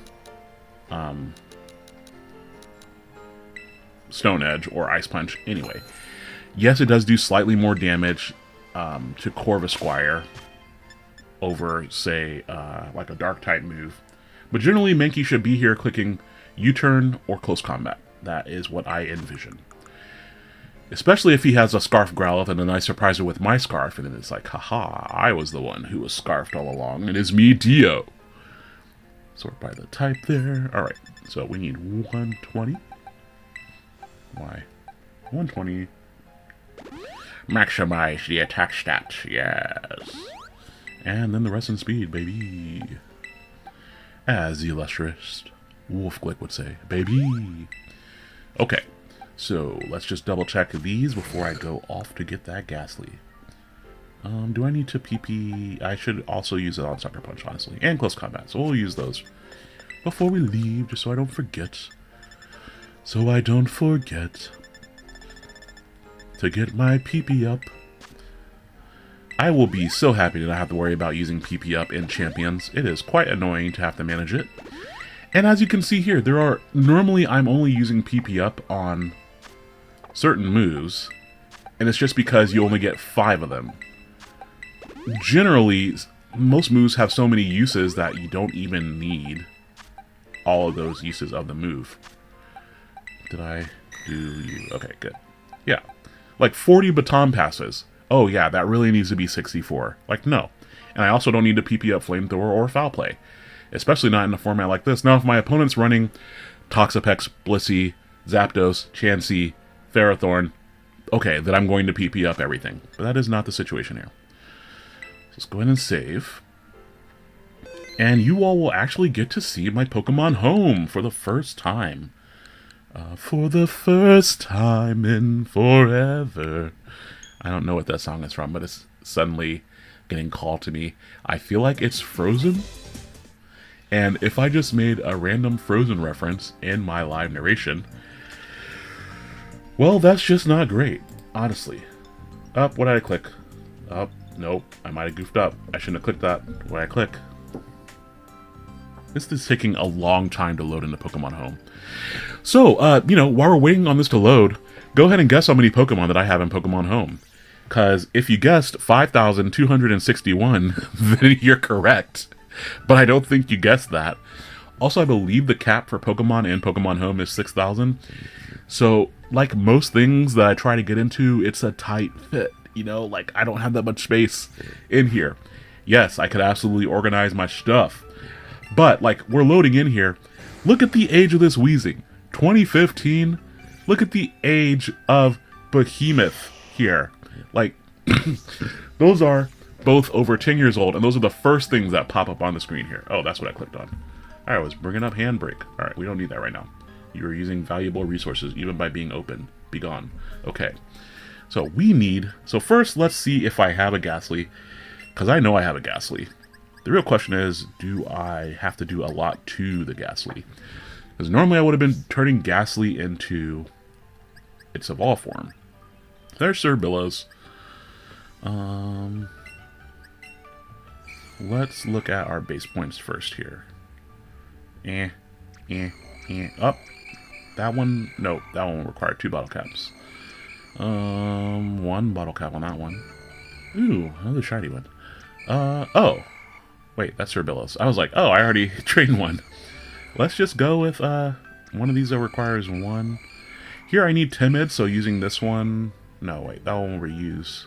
Speaker 1: Stone Edge or Ice Punch anyway. Yes, it does do slightly more damage to Corvusquire over, say, like a Dark-type move. But generally, Mankey should be here clicking U-turn or Close Combat. That is what I envision. Especially if he has a Scarf Growlithe and then I surprise her with my Scarf, and then it's like, haha, I was the one who was Scarfed all along, and it's me, Dio. Sort by the type there. Alright, so we need 120. Why? 120. Maximize the attack stats, yes. And then the rest in speed, baby. As the illustrious Wolfglick would say, baby. Okay, so let's just double check these before I go off to get that Ghastly. Do I need to PP? I should also use it on Sucker Punch, honestly. And Close Combat, so we'll use those before we leave, just so I don't forget. So I don't forget to get my PP up. I will be so happy to not have to worry about using PP up in Champions. It is quite annoying to have to manage it. And as you can see here, there are... Normally, I'm only using PP up on certain moves, and it's just because you only get 5 of them. Generally, most moves have so many uses that you don't even need all of those uses of the move. Did I do you? Okay, good. Yeah. Like 40 baton passes. Oh yeah, that really needs to be 64. Like, no. And I also don't need to PP up Flamethrower or Foul Play. Especially not in a format like this. Now, if my opponent's running Toxapex, Blissey, Zapdos, Chansey, Ferrothorn, okay, then I'm going to PP up everything. But that is not the situation here. Let's go ahead and save. And you all will actually get to see my Pokemon home for the first time. For the first time in forever. I don't know what that song is from, but it's suddenly getting called to me. I feel like it's Frozen. And if I just made a random Frozen reference in my live narration, well, that's just not great, honestly. Up, what did I click? Up, nope, I might have goofed up. I shouldn't have clicked that. What did I click? This is taking a long time to load into Pokemon Home. So, you know, while we're waiting on this to load, go ahead and guess how many Pokemon that I have in Pokemon Home. Because if you guessed 5,261, then you're correct. But I don't think you guessed that. Also, I believe the cap for Pokemon in Pokemon Home is 6,000. So, like most things that I try to get into, it's a tight fit. You know, like, I don't have that much space in here. Yes, I could absolutely organize my stuff. But, like, we're loading in here. Look at the age of this Weezing. 2015. Look at the age of Behemoth here. Like, those are both over 10 years old, and those are the first things that pop up on the screen here. Oh, that's what I clicked on. Alright, I was bringing up Handbrake. Alright, we don't need that right now. You are using valuable resources, even by being open. Be gone. Okay. So, we need... So, first, let's see if I have a Ghastly. Because I know I have a Ghastly. The real question is, do I have to do a lot to the Ghastly? Because normally I would have been turning Ghastly into its Evolve form. There's Sir Billows. Let's look at our base points first here. Up. That one, no, that one will require 2 bottle caps. 1 bottle cap on that one. Ooh, another shiny one. Oh. Wait, that's Sir Billows. I was like, oh, I already trained one. Let's just go with, one of these that requires 1. Here I need Timid, so using this one... No, wait, that one will reuse.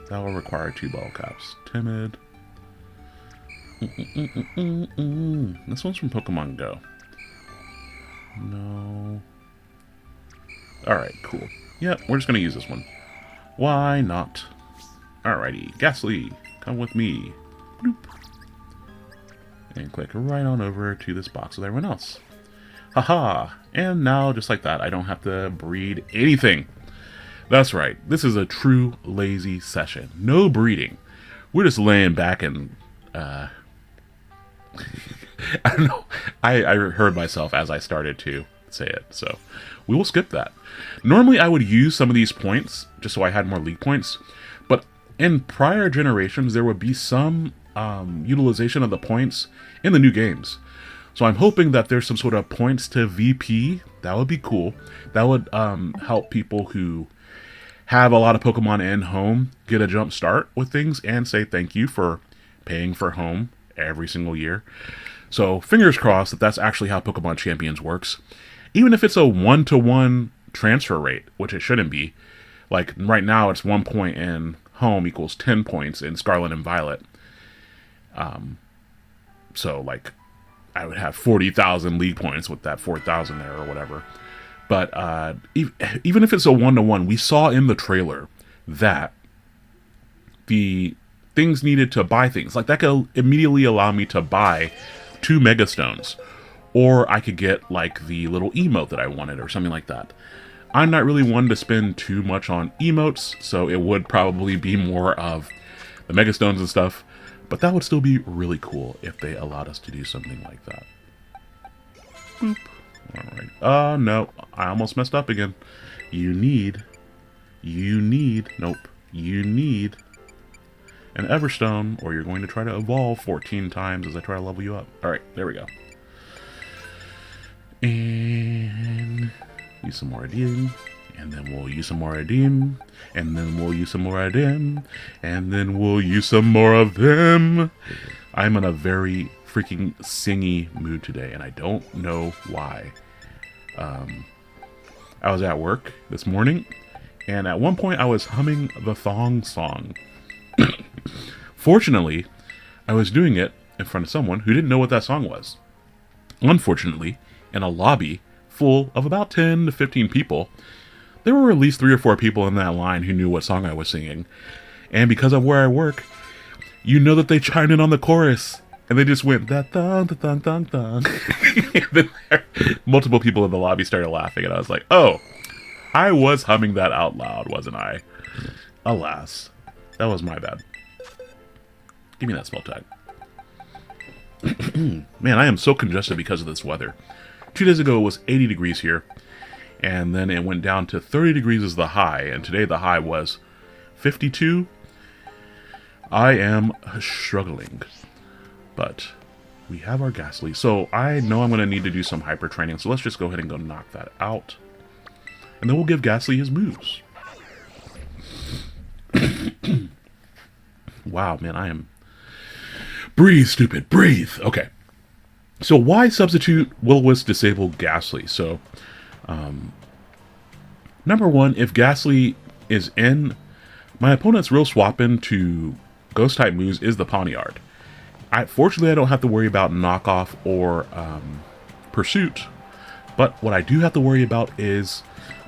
Speaker 1: That will require 2 bottle caps. Timid. This one's from Pokemon Go. No. Alright, cool. Yep, we're just gonna use this one. Why not? Alrighty, Ghastly, come with me. Bloop. And click right on over to this box with everyone else. Haha! And now, just like that, I don't have to breed anything. That's right, this is a true lazy session. No breeding. we're just laying back and I don't know. I heard myself as I started to say it, so we will skip that. Normally, I would use some of these points just so I had more league points, but in prior generations, there would be some utilization of the points in the new games. So I'm hoping that there's some sort of points to VP. That would be cool. That would help people who have a lot of Pokemon in home get a jump start with things and say thank you for paying for home every single year. So fingers crossed that that's actually how Pokemon Champions works. Even if it's a 1-to-1 transfer rate, which it shouldn't be. Like right now it's 1 point in home equals 10 points in Scarlet and Violet. So like I would have 40,000 league points with that 4,000 there or whatever. But even if it's a 1-to-1, we saw in the trailer that the things needed to buy things. Like that could immediately allow me to buy 2 Mega Stones. Or I could get like the little emote that I wanted or something like that. I'm not really one to spend too much on emotes, so it would probably be more of the Mega Stones and stuff. But that would still be really cool if they allowed us to do something like that. Boop. Alright. No. I almost messed up again. You need an Everstone, or you're going to try to evolve 14 times as I try to level you up. Alright, there we go. And use some more Adim, and then we'll use some more Adim, and then we'll use some more Adim, and then we'll use some more of them. I'm in a very freaking singy mood today, and I don't know why. I was at work this morning, and at one point I was humming the Thong Song. Fortunately, I was doing it in front of someone who didn't know what that song was. Unfortunately, in a lobby full of about 10 to 15 people, there were at least 3 or 4 people in that line who knew what song I was singing. And because of where I work, you know that they chimed in on the chorus. And they just went, that thong, da thong, thong, thong. And then multiple people in the lobby started laughing, and I was like, oh, I was humming that out loud, wasn't I? Alas, that was my bad. Give me that spell tag. Man, I am so congested because of this weather. 2 days ago, it was 80 degrees here, and then it went down to 30 degrees as the high, and today the high was 52. I am struggling. But we have our Ghastly. So I know I'm going to need to do some hyper training. So let's just go ahead and go knock that out. And then we'll give Ghastly his moves. Wow, man, I am... Breathe, stupid, breathe. Okay. So why substitute Will-O-Wisp disable Ghastly? So, number one, if Ghastly is in, my opponent's real swap-in to Ghost-type moves is the Pawniard. Fortunately, I don't have to worry about knockoff or pursuit, but what I do have to worry about is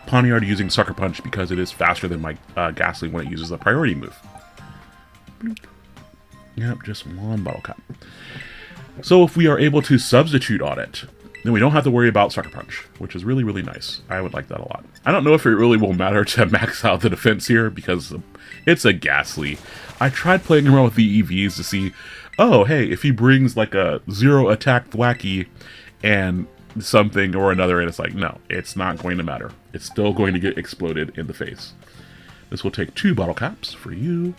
Speaker 1: Pawniard using Sucker Punch because it is faster than my Ghastly when it uses the priority move. Bloop. Yep, just one bottle cap. So if we are able to substitute on it, then we don't have to worry about Sucker Punch, which is really, really nice. I would like that a lot. I don't know if it really will matter to max out the defense here because it's a Ghastly. I tried playing around with the EVs to see, oh, hey, if he brings like a 0 attack Thwacky and something or another, and it's like, no, it's not going to matter. It's still going to get exploded in the face. This will take 2 bottle caps for you,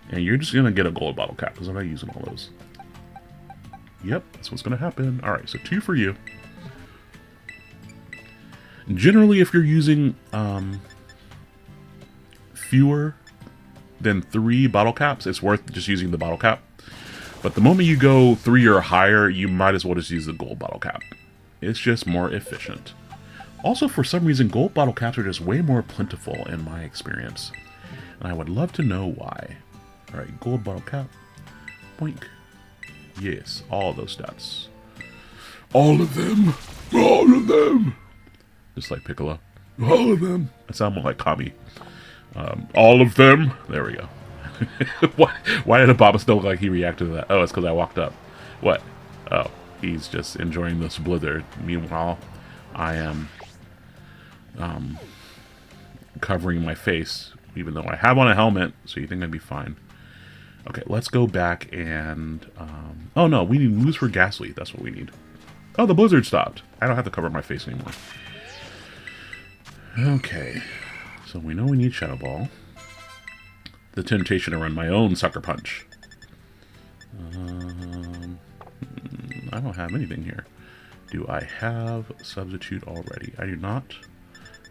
Speaker 1: and you're just going to get a gold bottle cap because I'm not using all those. Yep, that's what's going to happen. Alright, so 2 for you. Generally, if you're using fewer than 3 bottle caps, it's worth just using the bottle cap. But the moment you go 3 or higher, you might as well just use the gold bottle cap. It's just more efficient. Also, for some reason, gold bottle caps are just way more plentiful in my experience. And I would love to know why. Alright, gold bottle cap. Boink. Yes, all of those stats. All of them! All of them! Just like Piccolo. All of them! I sound more like Kami. All of them! There we go. Why did Obama still look like he reacted to that? Oh, it's because I walked up. What? Oh, he's just enjoying the blither. Meanwhile, I am covering my face, even though I have on a helmet, so you think I'd be fine. Okay, let's go back and... oh no, we need moves for Ghastly. That's what we need. Oh, the blizzard stopped. I don't have to cover my face anymore. Okay, so we know we need Shadow Ball. The temptation to run my own Sucker Punch. I don't have anything here. Do I have Substitute already? I do not.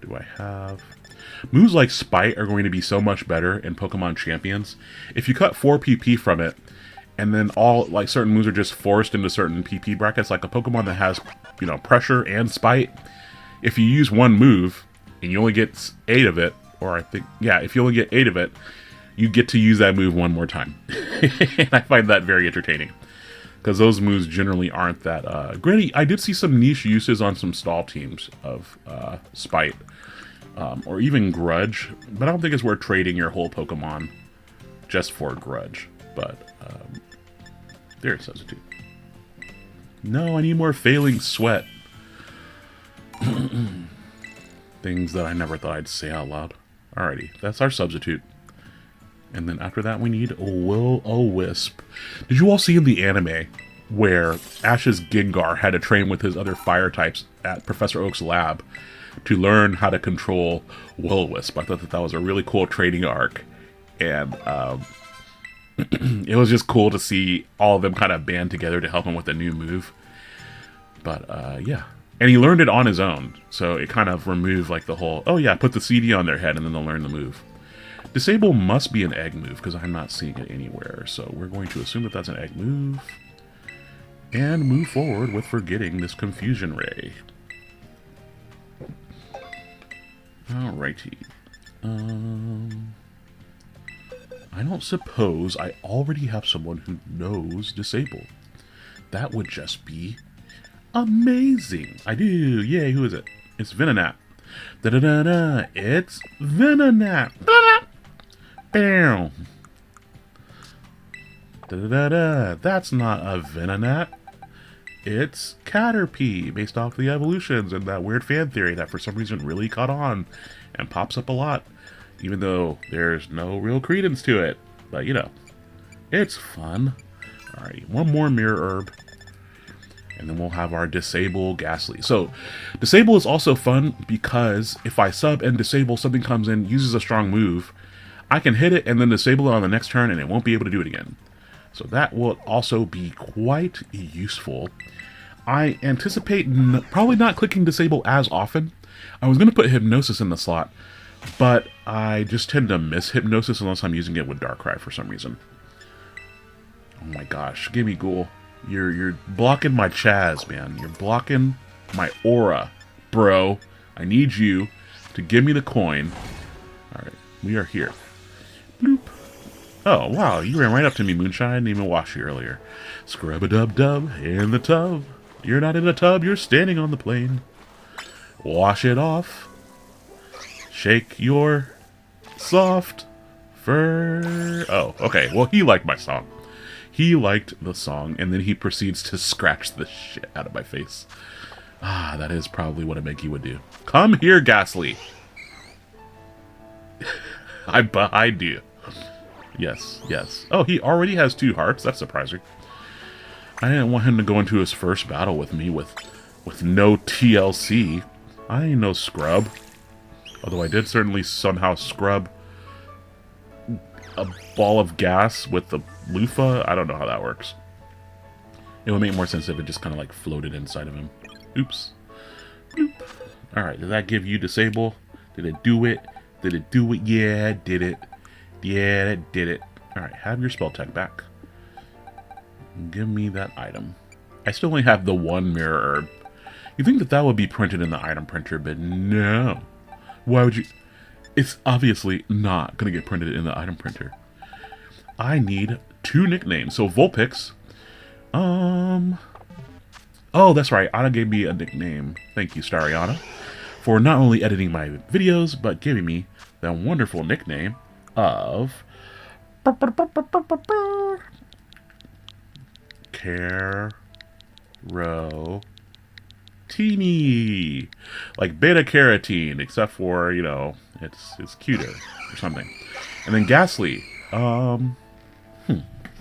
Speaker 1: Do I have... Moves like Spite are going to be so much better in Pokemon Champions. If you cut 4 PP from it, and then all, like, certain moves are just forced into certain PP brackets, like a Pokemon that has, you know, Pressure and Spite, if you use one move, and you only get 8 of it, or I think, yeah, if you only get 8 of it, you get to use that move one more time. And I find that very entertaining. Because those moves generally aren't that... granted, I did see some niche uses on some stall teams of Spite. Or even Grudge. But I don't think it's worth trading your whole Pokemon just for Grudge. But, there's Substitute. No, I need more Failing Sweat. Things that I never thought I'd say out loud. Alrighty, that's our Substitute. And then after that we need Will-O-Wisp. Did you all see in the anime where Ash's Gengar had to train with his other fire types at Professor Oak's lab to learn how to control Will-O-Wisp? I thought that was a really cool training arc. And it was just cool to see all of them kind of band together to help him with a new move. But yeah. And he learned it on his own. So it kind of removed like the whole, oh yeah, put the CD on their head and then they'll learn the move. Disable must be an egg move, because I'm not seeing it anywhere. So we're going to assume that that's an egg move. And move forward with forgetting this Confusion Ray. Alrighty. I don't suppose I already have someone who knows Disable. That would just be amazing. I do. Yay, who is it? It's Venonat. Da-da-da-da. It's Venonat. Bam! Da-da-da-da. That's not a Venonat. It's Caterpie, based off the evolutions and that weird fan theory that for some reason really caught on and pops up a lot, even though there's no real credence to it. But, you know, it's fun. Alright, one more Mirror Herb. And then we'll have our Disable Ghastly. So, Disable is also fun because if I sub and disable, something comes in, uses a strong move, I can hit it and then disable it on the next turn and it won't be able to do it again. So that will also be quite useful. I anticipate probably not clicking Disable as often. I was going to put Hypnosis in the slot, but I just tend to miss Hypnosis unless I'm using it with Darkrai for some reason. Oh my gosh, Gimme Ghoul. You're blocking my Chaz, man. You're blocking my aura, bro. I need you to give me the coin. Alright, we are here. Bloop. Oh, wow, you ran right up to me, Moonshine. Didn't even wash you earlier. Scrub-a-dub-dub in the tub. You're not in the tub, you're standing on the plane. Wash it off. Shake your soft fur. Oh, okay, well, he liked my song. He liked the song, and then he proceeds to scratch the shit out of my face. Ah, that is probably what a Mankey would do. Come here, Ghastly. I'm behind you. Yes, yes. Oh, he already has 2 hearts. That's surprising. I didn't want him to go into his first battle with me with no TLC. I ain't no scrub. Although I did certainly somehow scrub a ball of gas with the loofah. I don't know how that works. It would make more sense if it just kind of like floated inside of him. Oops. Bloop. Alright, did that give you Disable? Did it do it? Did it do it? Yeah, it did it. Yeah, it did it. Alright, have your spell tech back. Give me that item. I still only have the 1 Mirror Herb. You think that that would be printed in the item printer, but no. Why would you... It's obviously not going to get printed in the item printer. I need 2 nicknames. So Vulpix. Oh, that's right. Anna gave me a nickname. Thank you, Stariana, for not only editing my videos, but giving me that wonderful nickname of... Carotini. Like beta-carotene, except for, you know, it's cuter or something. And then Ghastly.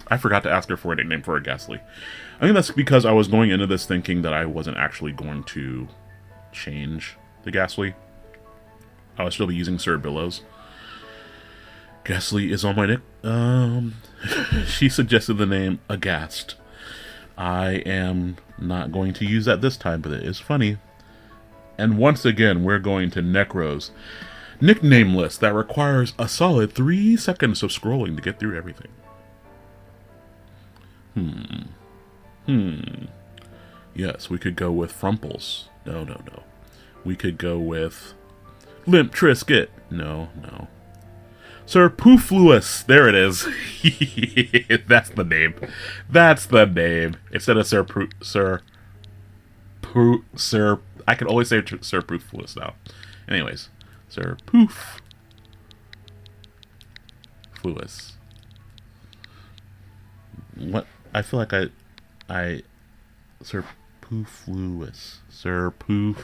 Speaker 1: I forgot to ask her for a nickname for a Ghastly. I think that's because I was going into this thinking that I wasn't actually going to change the Ghastly. I would still be using Sir Billows. Ghastly is on my nick. She suggested the name Aghast. I am not going to use that this time, but it is funny. And once again, we're going to Necro's nickname list that requires a solid 3 seconds of scrolling to get through everything. Yes, we could go with Frumples. No. We could go with Limp Trisket. No. Sir Poofluous. There it is. That's the name. That's the name. Instead of Sir I can always say Sir Poofluous now. Anyways, Sir Poofluous. What? I feel like I Sir Poofluous. Sir Poofluous.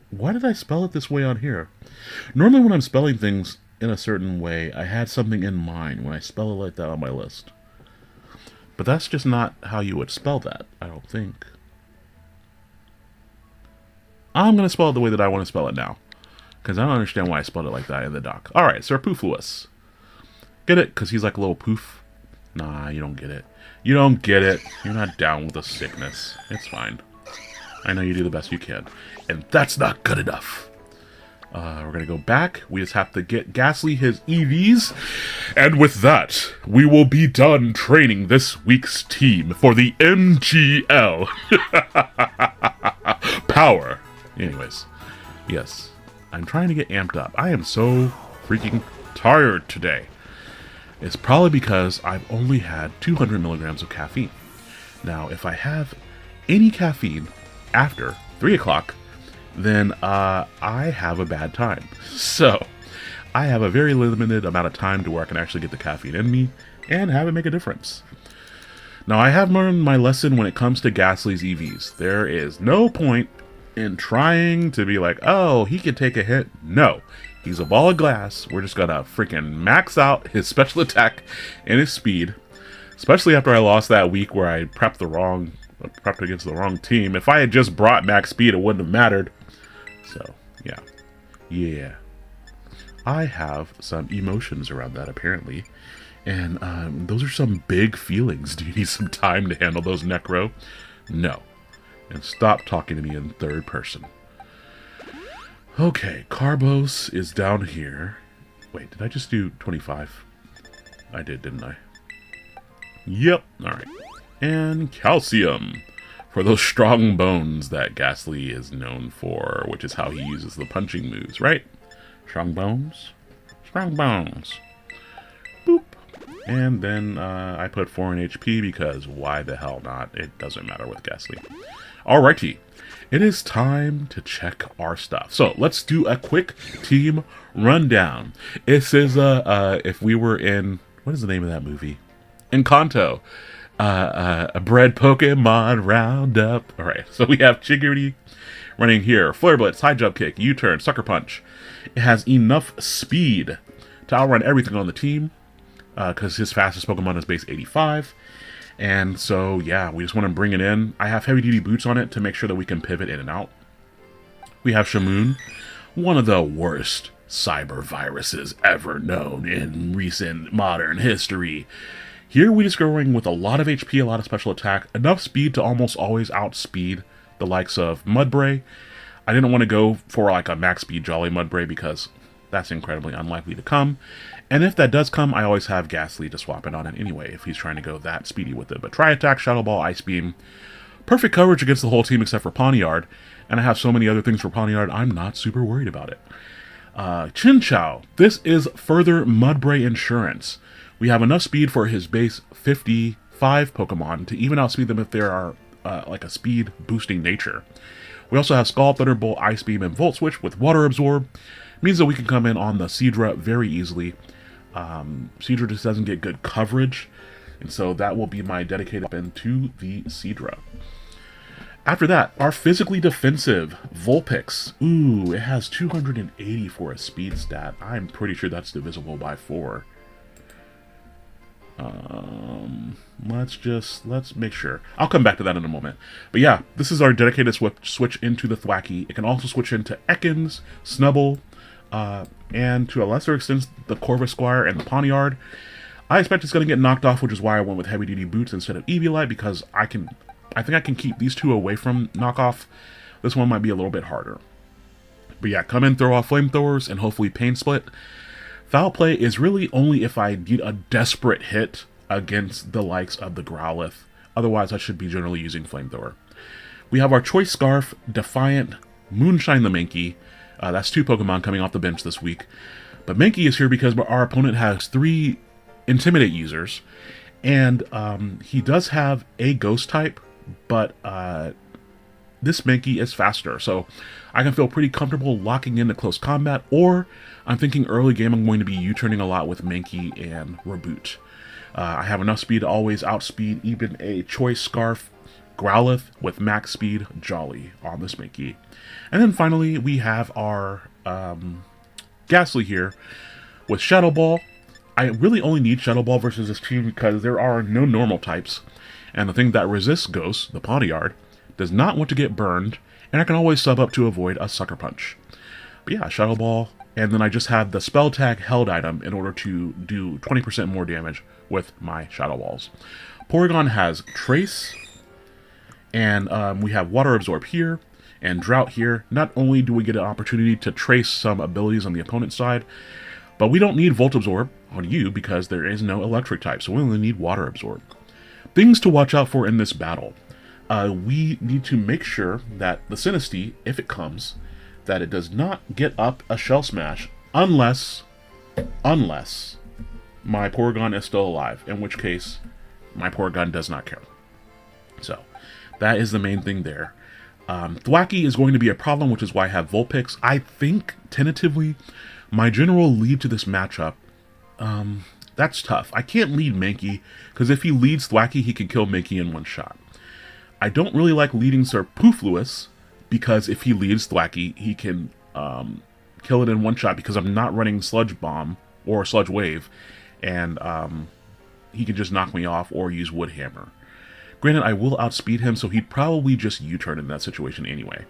Speaker 1: Why did I spell it this way on here? Normally when I'm spelling things in a certain way, I had something in mind when I spell it like that on my list. But that's just not how you would spell that, I don't think. I'm going to spell it the way that I want to spell it now. Because I don't understand why I spelled it like that in the doc. Alright, Sir Poofluous. Get it? Because he's like a little poof? Nah, you don't get it. You don't get it. You're not down with the sickness. It's fine. I know you do the best you can. And that's not good enough. We're going to go back. We just have to get Ghastly his EVs. And with that, we will be done training this week's team for the MGL. Power. Anyways, yes. I'm trying to get amped up. I am so freaking tired today. It's probably because I've only had 200 milligrams of caffeine. Now, if I have any caffeine after 3 o'clock, then I have a bad time. So, I have a very limited amount of time to where I can actually get the caffeine in me and have it make a difference. Now, I have learned my lesson when it comes to Ghastly's EVs. There is no point in trying to be like, oh, he can take a hit. No, he's a ball of glass. We're just gonna freaking max out his special attack and his speed. Especially after I lost that week where I prepped against the wrong team. If I had just brought max speed, it wouldn't have mattered. So, yeah. I have some emotions around that, apparently. And those are some big feelings. Do you need some time to handle those, Necro? No. And stop talking to me in third person. Okay, Carbos is down here. Wait, did I just do 25? I did, didn't I? Yep, alright. And Calcium. For those strong bones that Ghastly is known for, which is how he uses the punching moves, right? Strong bones? Strong bones. Boop. And then I put 4 in HP because why the hell not? It doesn't matter with Ghastly. Alrighty. It is time to check our stuff. So let's do a quick team rundown. This is if we were in, what is the name of that movie? Encanto. A bread Pokemon roundup. Alright, so we have Chigurity running here. Flare Blitz, High Jump Kick, U-Turn, Sucker Punch. It has enough speed to outrun everything on the team. Because his fastest Pokemon is base 85. And so, yeah, we just want to bring it in. I have heavy-duty boots on it to make sure that we can pivot in and out. We have Shamoon, one of the worst cyber viruses ever known in recent modern history. Here we just going with a lot of HP, a lot of special attack, enough speed to almost always outspeed the likes of Mudbray. I didn't want to go for like a max speed Jolly Mudbray because that's incredibly unlikely to come. And if that does come, I always have Ghastly to swap it on it anyway if he's trying to go that speedy with it. But Tri-Attack, Shadow Ball, Ice Beam, perfect coverage against the whole team except for Pawniard. And I have so many other things for Pawniard, I'm not super worried about it. Chinchou, this is further Mudbray insurance. We have enough speed for his base 55 Pokemon to even outspeed them if there are like a speed boosting nature. We also have Scald, Thunderbolt, Ice Beam, and Volt Switch with Water Absorb. Means that we can come in on the Seadra very easily. Seadra just doesn't get good coverage, and so that will be my dedicated weapon to the Seadra. After that, our physically defensive Vulpix. Ooh, it has 280 for a speed stat. I'm pretty sure that's divisible by 4. Let's make sure. I'll come back to that in a moment. But yeah, this is our dedicated switch into the Thwackey. It can also switch into Ekans, Snubbull, and to a lesser extent, the Corvusquire and the Poniard. I expect it's going to get knocked off, which is why I went with Heavy Duty Boots instead of Eviolite, because I think I can keep these two away from knockoff. This one might be a little bit harder. But yeah, come in, throw off Flamethrowers, and hopefully Pain Split. Foul Play is really only if I need a desperate hit against the likes of the Growlithe. Otherwise, I should be generally using Flamethrower. We have our Choice Scarf, Defiant, Moonshine the Mankey. That's 2 Pokemon coming off the bench this week. But Mankey is here because our opponent has 3 Intimidate users. And he does have a Ghost type, but this Mankey is faster. So I can feel pretty comfortable locking into close combat, or I'm thinking early game I'm going to be U-turning a lot with Mankey and Reboot. I have enough speed to always outspeed even a Choice Scarf Growlithe with max speed Jolly on this Mankey. And then finally we have our Ghastly here with Shadow Ball. I really only need Shadow Ball versus this team because there are no normal types, and the thing that resists Ghosts, the Poniard, does not want to get burned, and I can always sub up to avoid a Sucker Punch. But yeah, Shadow Ball, and then I just have the Spell Tag Held item in order to do 20% more damage with my Shadow Balls. Porygon has Trace, and we have Water Absorb here, and Drought here. Not only do we get an opportunity to trace some abilities on the opponent's side, but we don't need Volt Absorb on you because there is no electric type, so we only need Water Absorb. Things to watch out for in this battle. We need to make sure that the Sinistea, if it comes, that it does not get up a Shell Smash unless my Porygon is still alive, in which case my Porygon does not care. So that is the main thing there. Thwackey is going to be a problem, which is why I have Vulpix. I think, tentatively, my general lead to this matchup, that's tough. I can't lead Mankey, because if he leads Thwackey, he can kill Mankey in one shot. I don't really like leading Sir Poofluous, because if he leads Thwackey, he can kill it in one shot, because I'm not running Sludge Bomb or Sludge Wave, and he can just knock me off or use Wood Hammer. Granted, I will outspeed him, so he'd probably just U-turn in that situation anyway.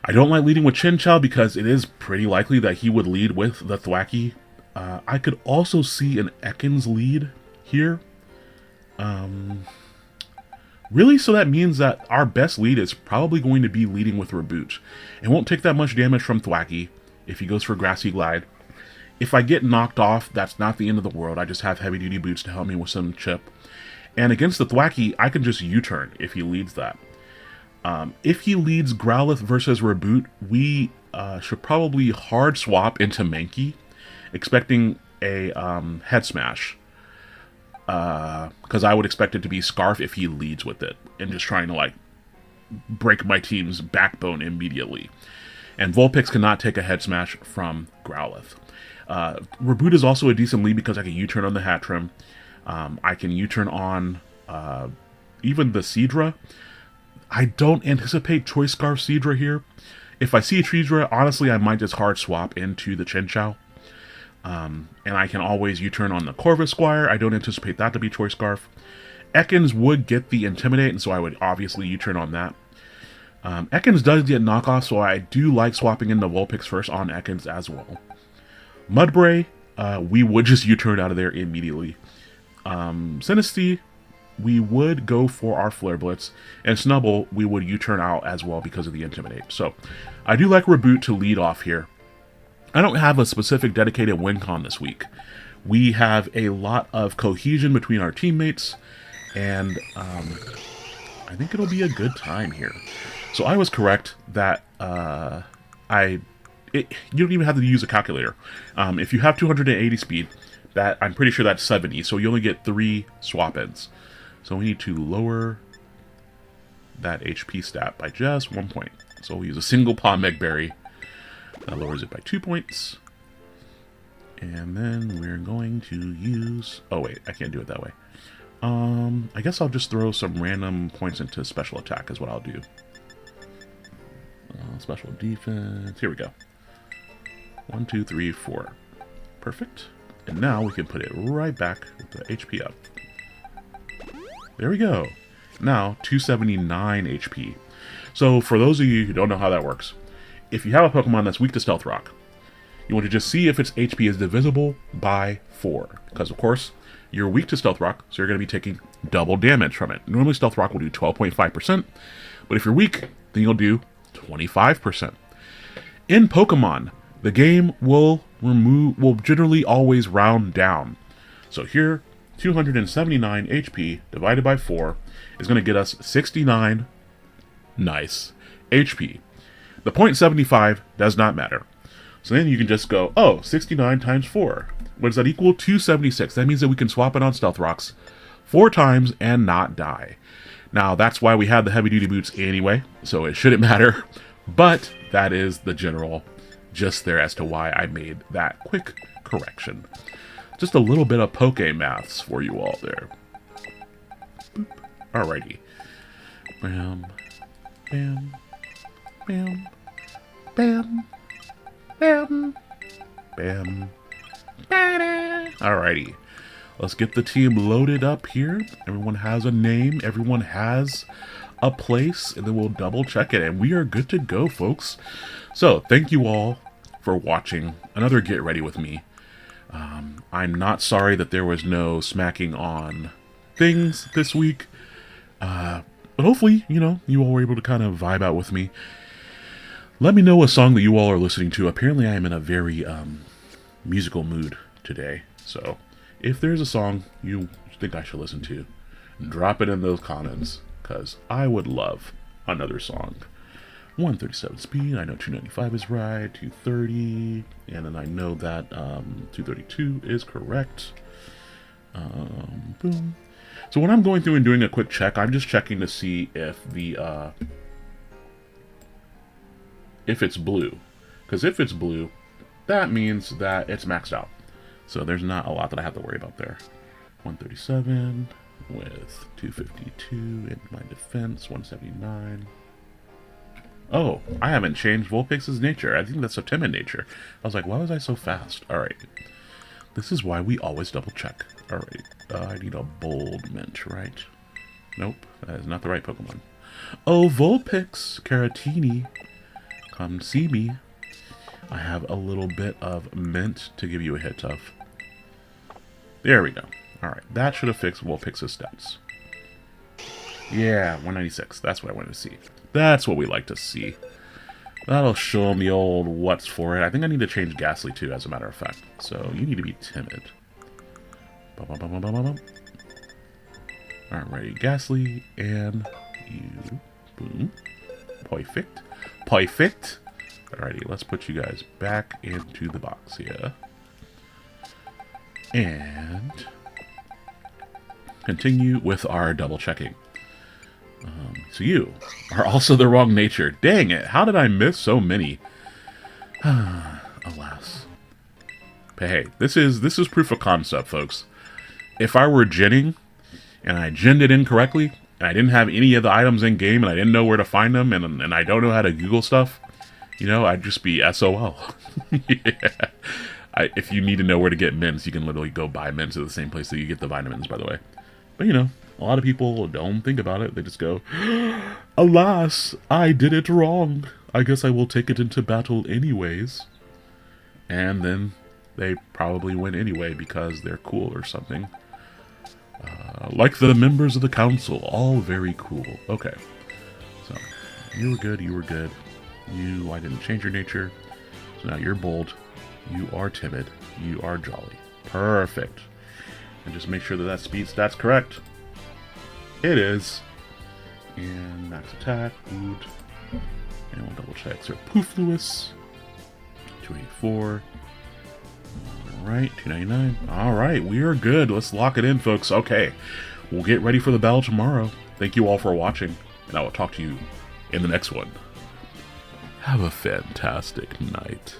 Speaker 1: I don't like leading with Chinchou because it is pretty likely that he would lead with the Thwackey. I could also see an Ekans lead here. Really, so that means that our best lead is probably going to be leading with Reboot. It won't take that much damage from Thwackey if he goes for Grassy Glide. If I get knocked off, that's not the end of the world. I just have Heavy Duty Boots to help me with some chip. And against the Thwackey, I can just U-turn if he leads that. If he leads Growlithe versus Reboot, we should probably hard swap into Mankey, expecting a Head Smash. Because I would expect it to be Scarf if he leads with it, and just trying to, like, break my team's backbone immediately. And Vulpix cannot take a Head Smash from Growlithe. Reboot is also a decent lead because I can U-turn on the Hatchrim. I can U-turn on even the Seadra. I don't anticipate Choice Scarf Seadra here. If I see a Seadra, honestly, I might just hard swap into the Chinchou. And I can always U-turn on the Corvusquire. I don't anticipate that to be Choice Scarf. Ekans would get the Intimidate, and so I would obviously U-turn on that. Ekans does get knockoff, so I do like swapping into Vulpix first on Ekans as well. Mudbray, we would just U-turn out of there immediately. Sinistea, we would go for our Flare Blitz, and Snubbull, we would U-turn out as well because of the Intimidate. So, I do like Reboot to lead off here. I don't have a specific dedicated win con this week. We have a lot of cohesion between our teammates, and I think it'll be a good time here. So I was correct that you don't even have to use a calculator. If you have 280 speed, that I'm pretty sure that's 70, so you only get 3 swap-ins. So we need to lower that HP stat by just 1 point. So we'll use a single Palm Egg Berry. That lowers it by 2 points. And then we're going to use... Oh wait, I can't do it that way. I guess I'll just throw some random points into special attack is what I'll do. Special defense. Here we go. 1, 2, 3, 4. Perfect. And now we can put it right back with the HP up. There we go. Now, 279 HP. So, for those of you who don't know how that works, if you have a Pokemon that's weak to Stealth Rock, you want to just see if its HP is divisible by 4. Because, of course, you're weak to Stealth Rock, so you're going to be taking double damage from it. Normally, Stealth Rock will do 12.5%, but if you're weak, then you'll do 25%. In Pokemon, the game will generally always round down. So here, 279 HP divided by 4 is going to get us 69 nice HP. The 0.75 does not matter. So then you can just go, oh, 69 times 4. What does that equal? 276. That means that we can swap it on Stealth Rocks 4 times and not die. Now, that's why we have the heavy-duty boots anyway, so it shouldn't matter. But that is the general gist there as to why I made that quick correction. Just a little bit of Poke maths for you all there. Boop. Alrighty. Bam. Bam. Bam. Bam. Bam. Bam. Alrighty. Let's get the team loaded up here. Everyone has a name. Everyone has a place. And then we'll double check it. And we are good to go, folks. So, thank you all for watching another Get Ready With Me. I'm not sorry that there was no smacking on things this week. But hopefully, you know, you all were able to kind of vibe out with me. Let me know a song that you all are listening to. Apparently, I am in a very musical mood today. So, if there's a song you think I should listen to, drop it in those comments, because I would love another song. 137 speed, I know 295 is right, 230, and then I know that 232 is correct. Boom. So when I'm going through and doing a quick check, I'm just checking to see if the if it's blue. Because if it's blue, that means that it's maxed out. So there's not a lot that I have to worry about there. 137 with 252 in my defense, 179. Oh, I haven't changed Vulpix's nature. I think that's a timid nature. I was like, why was I so fast? Alright. This is why we always double check. Alright. I need a bold mint, right? Nope. That is not the right Pokemon. Oh, Vulpix, Caratini. Come see me. I have a little bit of mint to give you a hit of. There we go. Alright. That should have fixed Vulpix's stats. Yeah, 196. That's what I wanted to see. That's what we like to see. That'll show them the old what's for it. I think I need to change Ghastly too, as a matter of fact. So you need to be timid. Alrighty, Ghastly and you. Boom. Perfect. Perfect. Alrighty, let's put you guys back into the box here. And continue with our double checking. So you are also the wrong nature. Dang it, how did I miss so many? Alas. But hey, this is proof of concept, folks. If I were ginning, and I ginned it incorrectly, and I didn't have any of the items in game, and I didn't know where to find them, and I don't know how to Google stuff, you know, I'd just be SOL. Yeah. If you need to know where to get mints, you can literally go buy mints at the same place that you get the vitamins, by the way. But, you know, a lot of people don't think about it. They just go, alas, I did it wrong. I guess I will take it into battle anyways. And then they probably win anyway because they're cool or something. Like the members of the council, all very cool. Okay, so you were good, you were good. I didn't change your nature. So now you're bold, you are timid, you are jolly. Perfect. And just make sure that speed stat's correct. It is. And max attack, good. And we'll double check. So Poof Lewis, 284. Alright, 299. Alright, we are good. Let's lock it in, folks. Okay, we'll get ready for the battle tomorrow. Thank you all for watching, and I will talk to you in the next one. Have a fantastic night.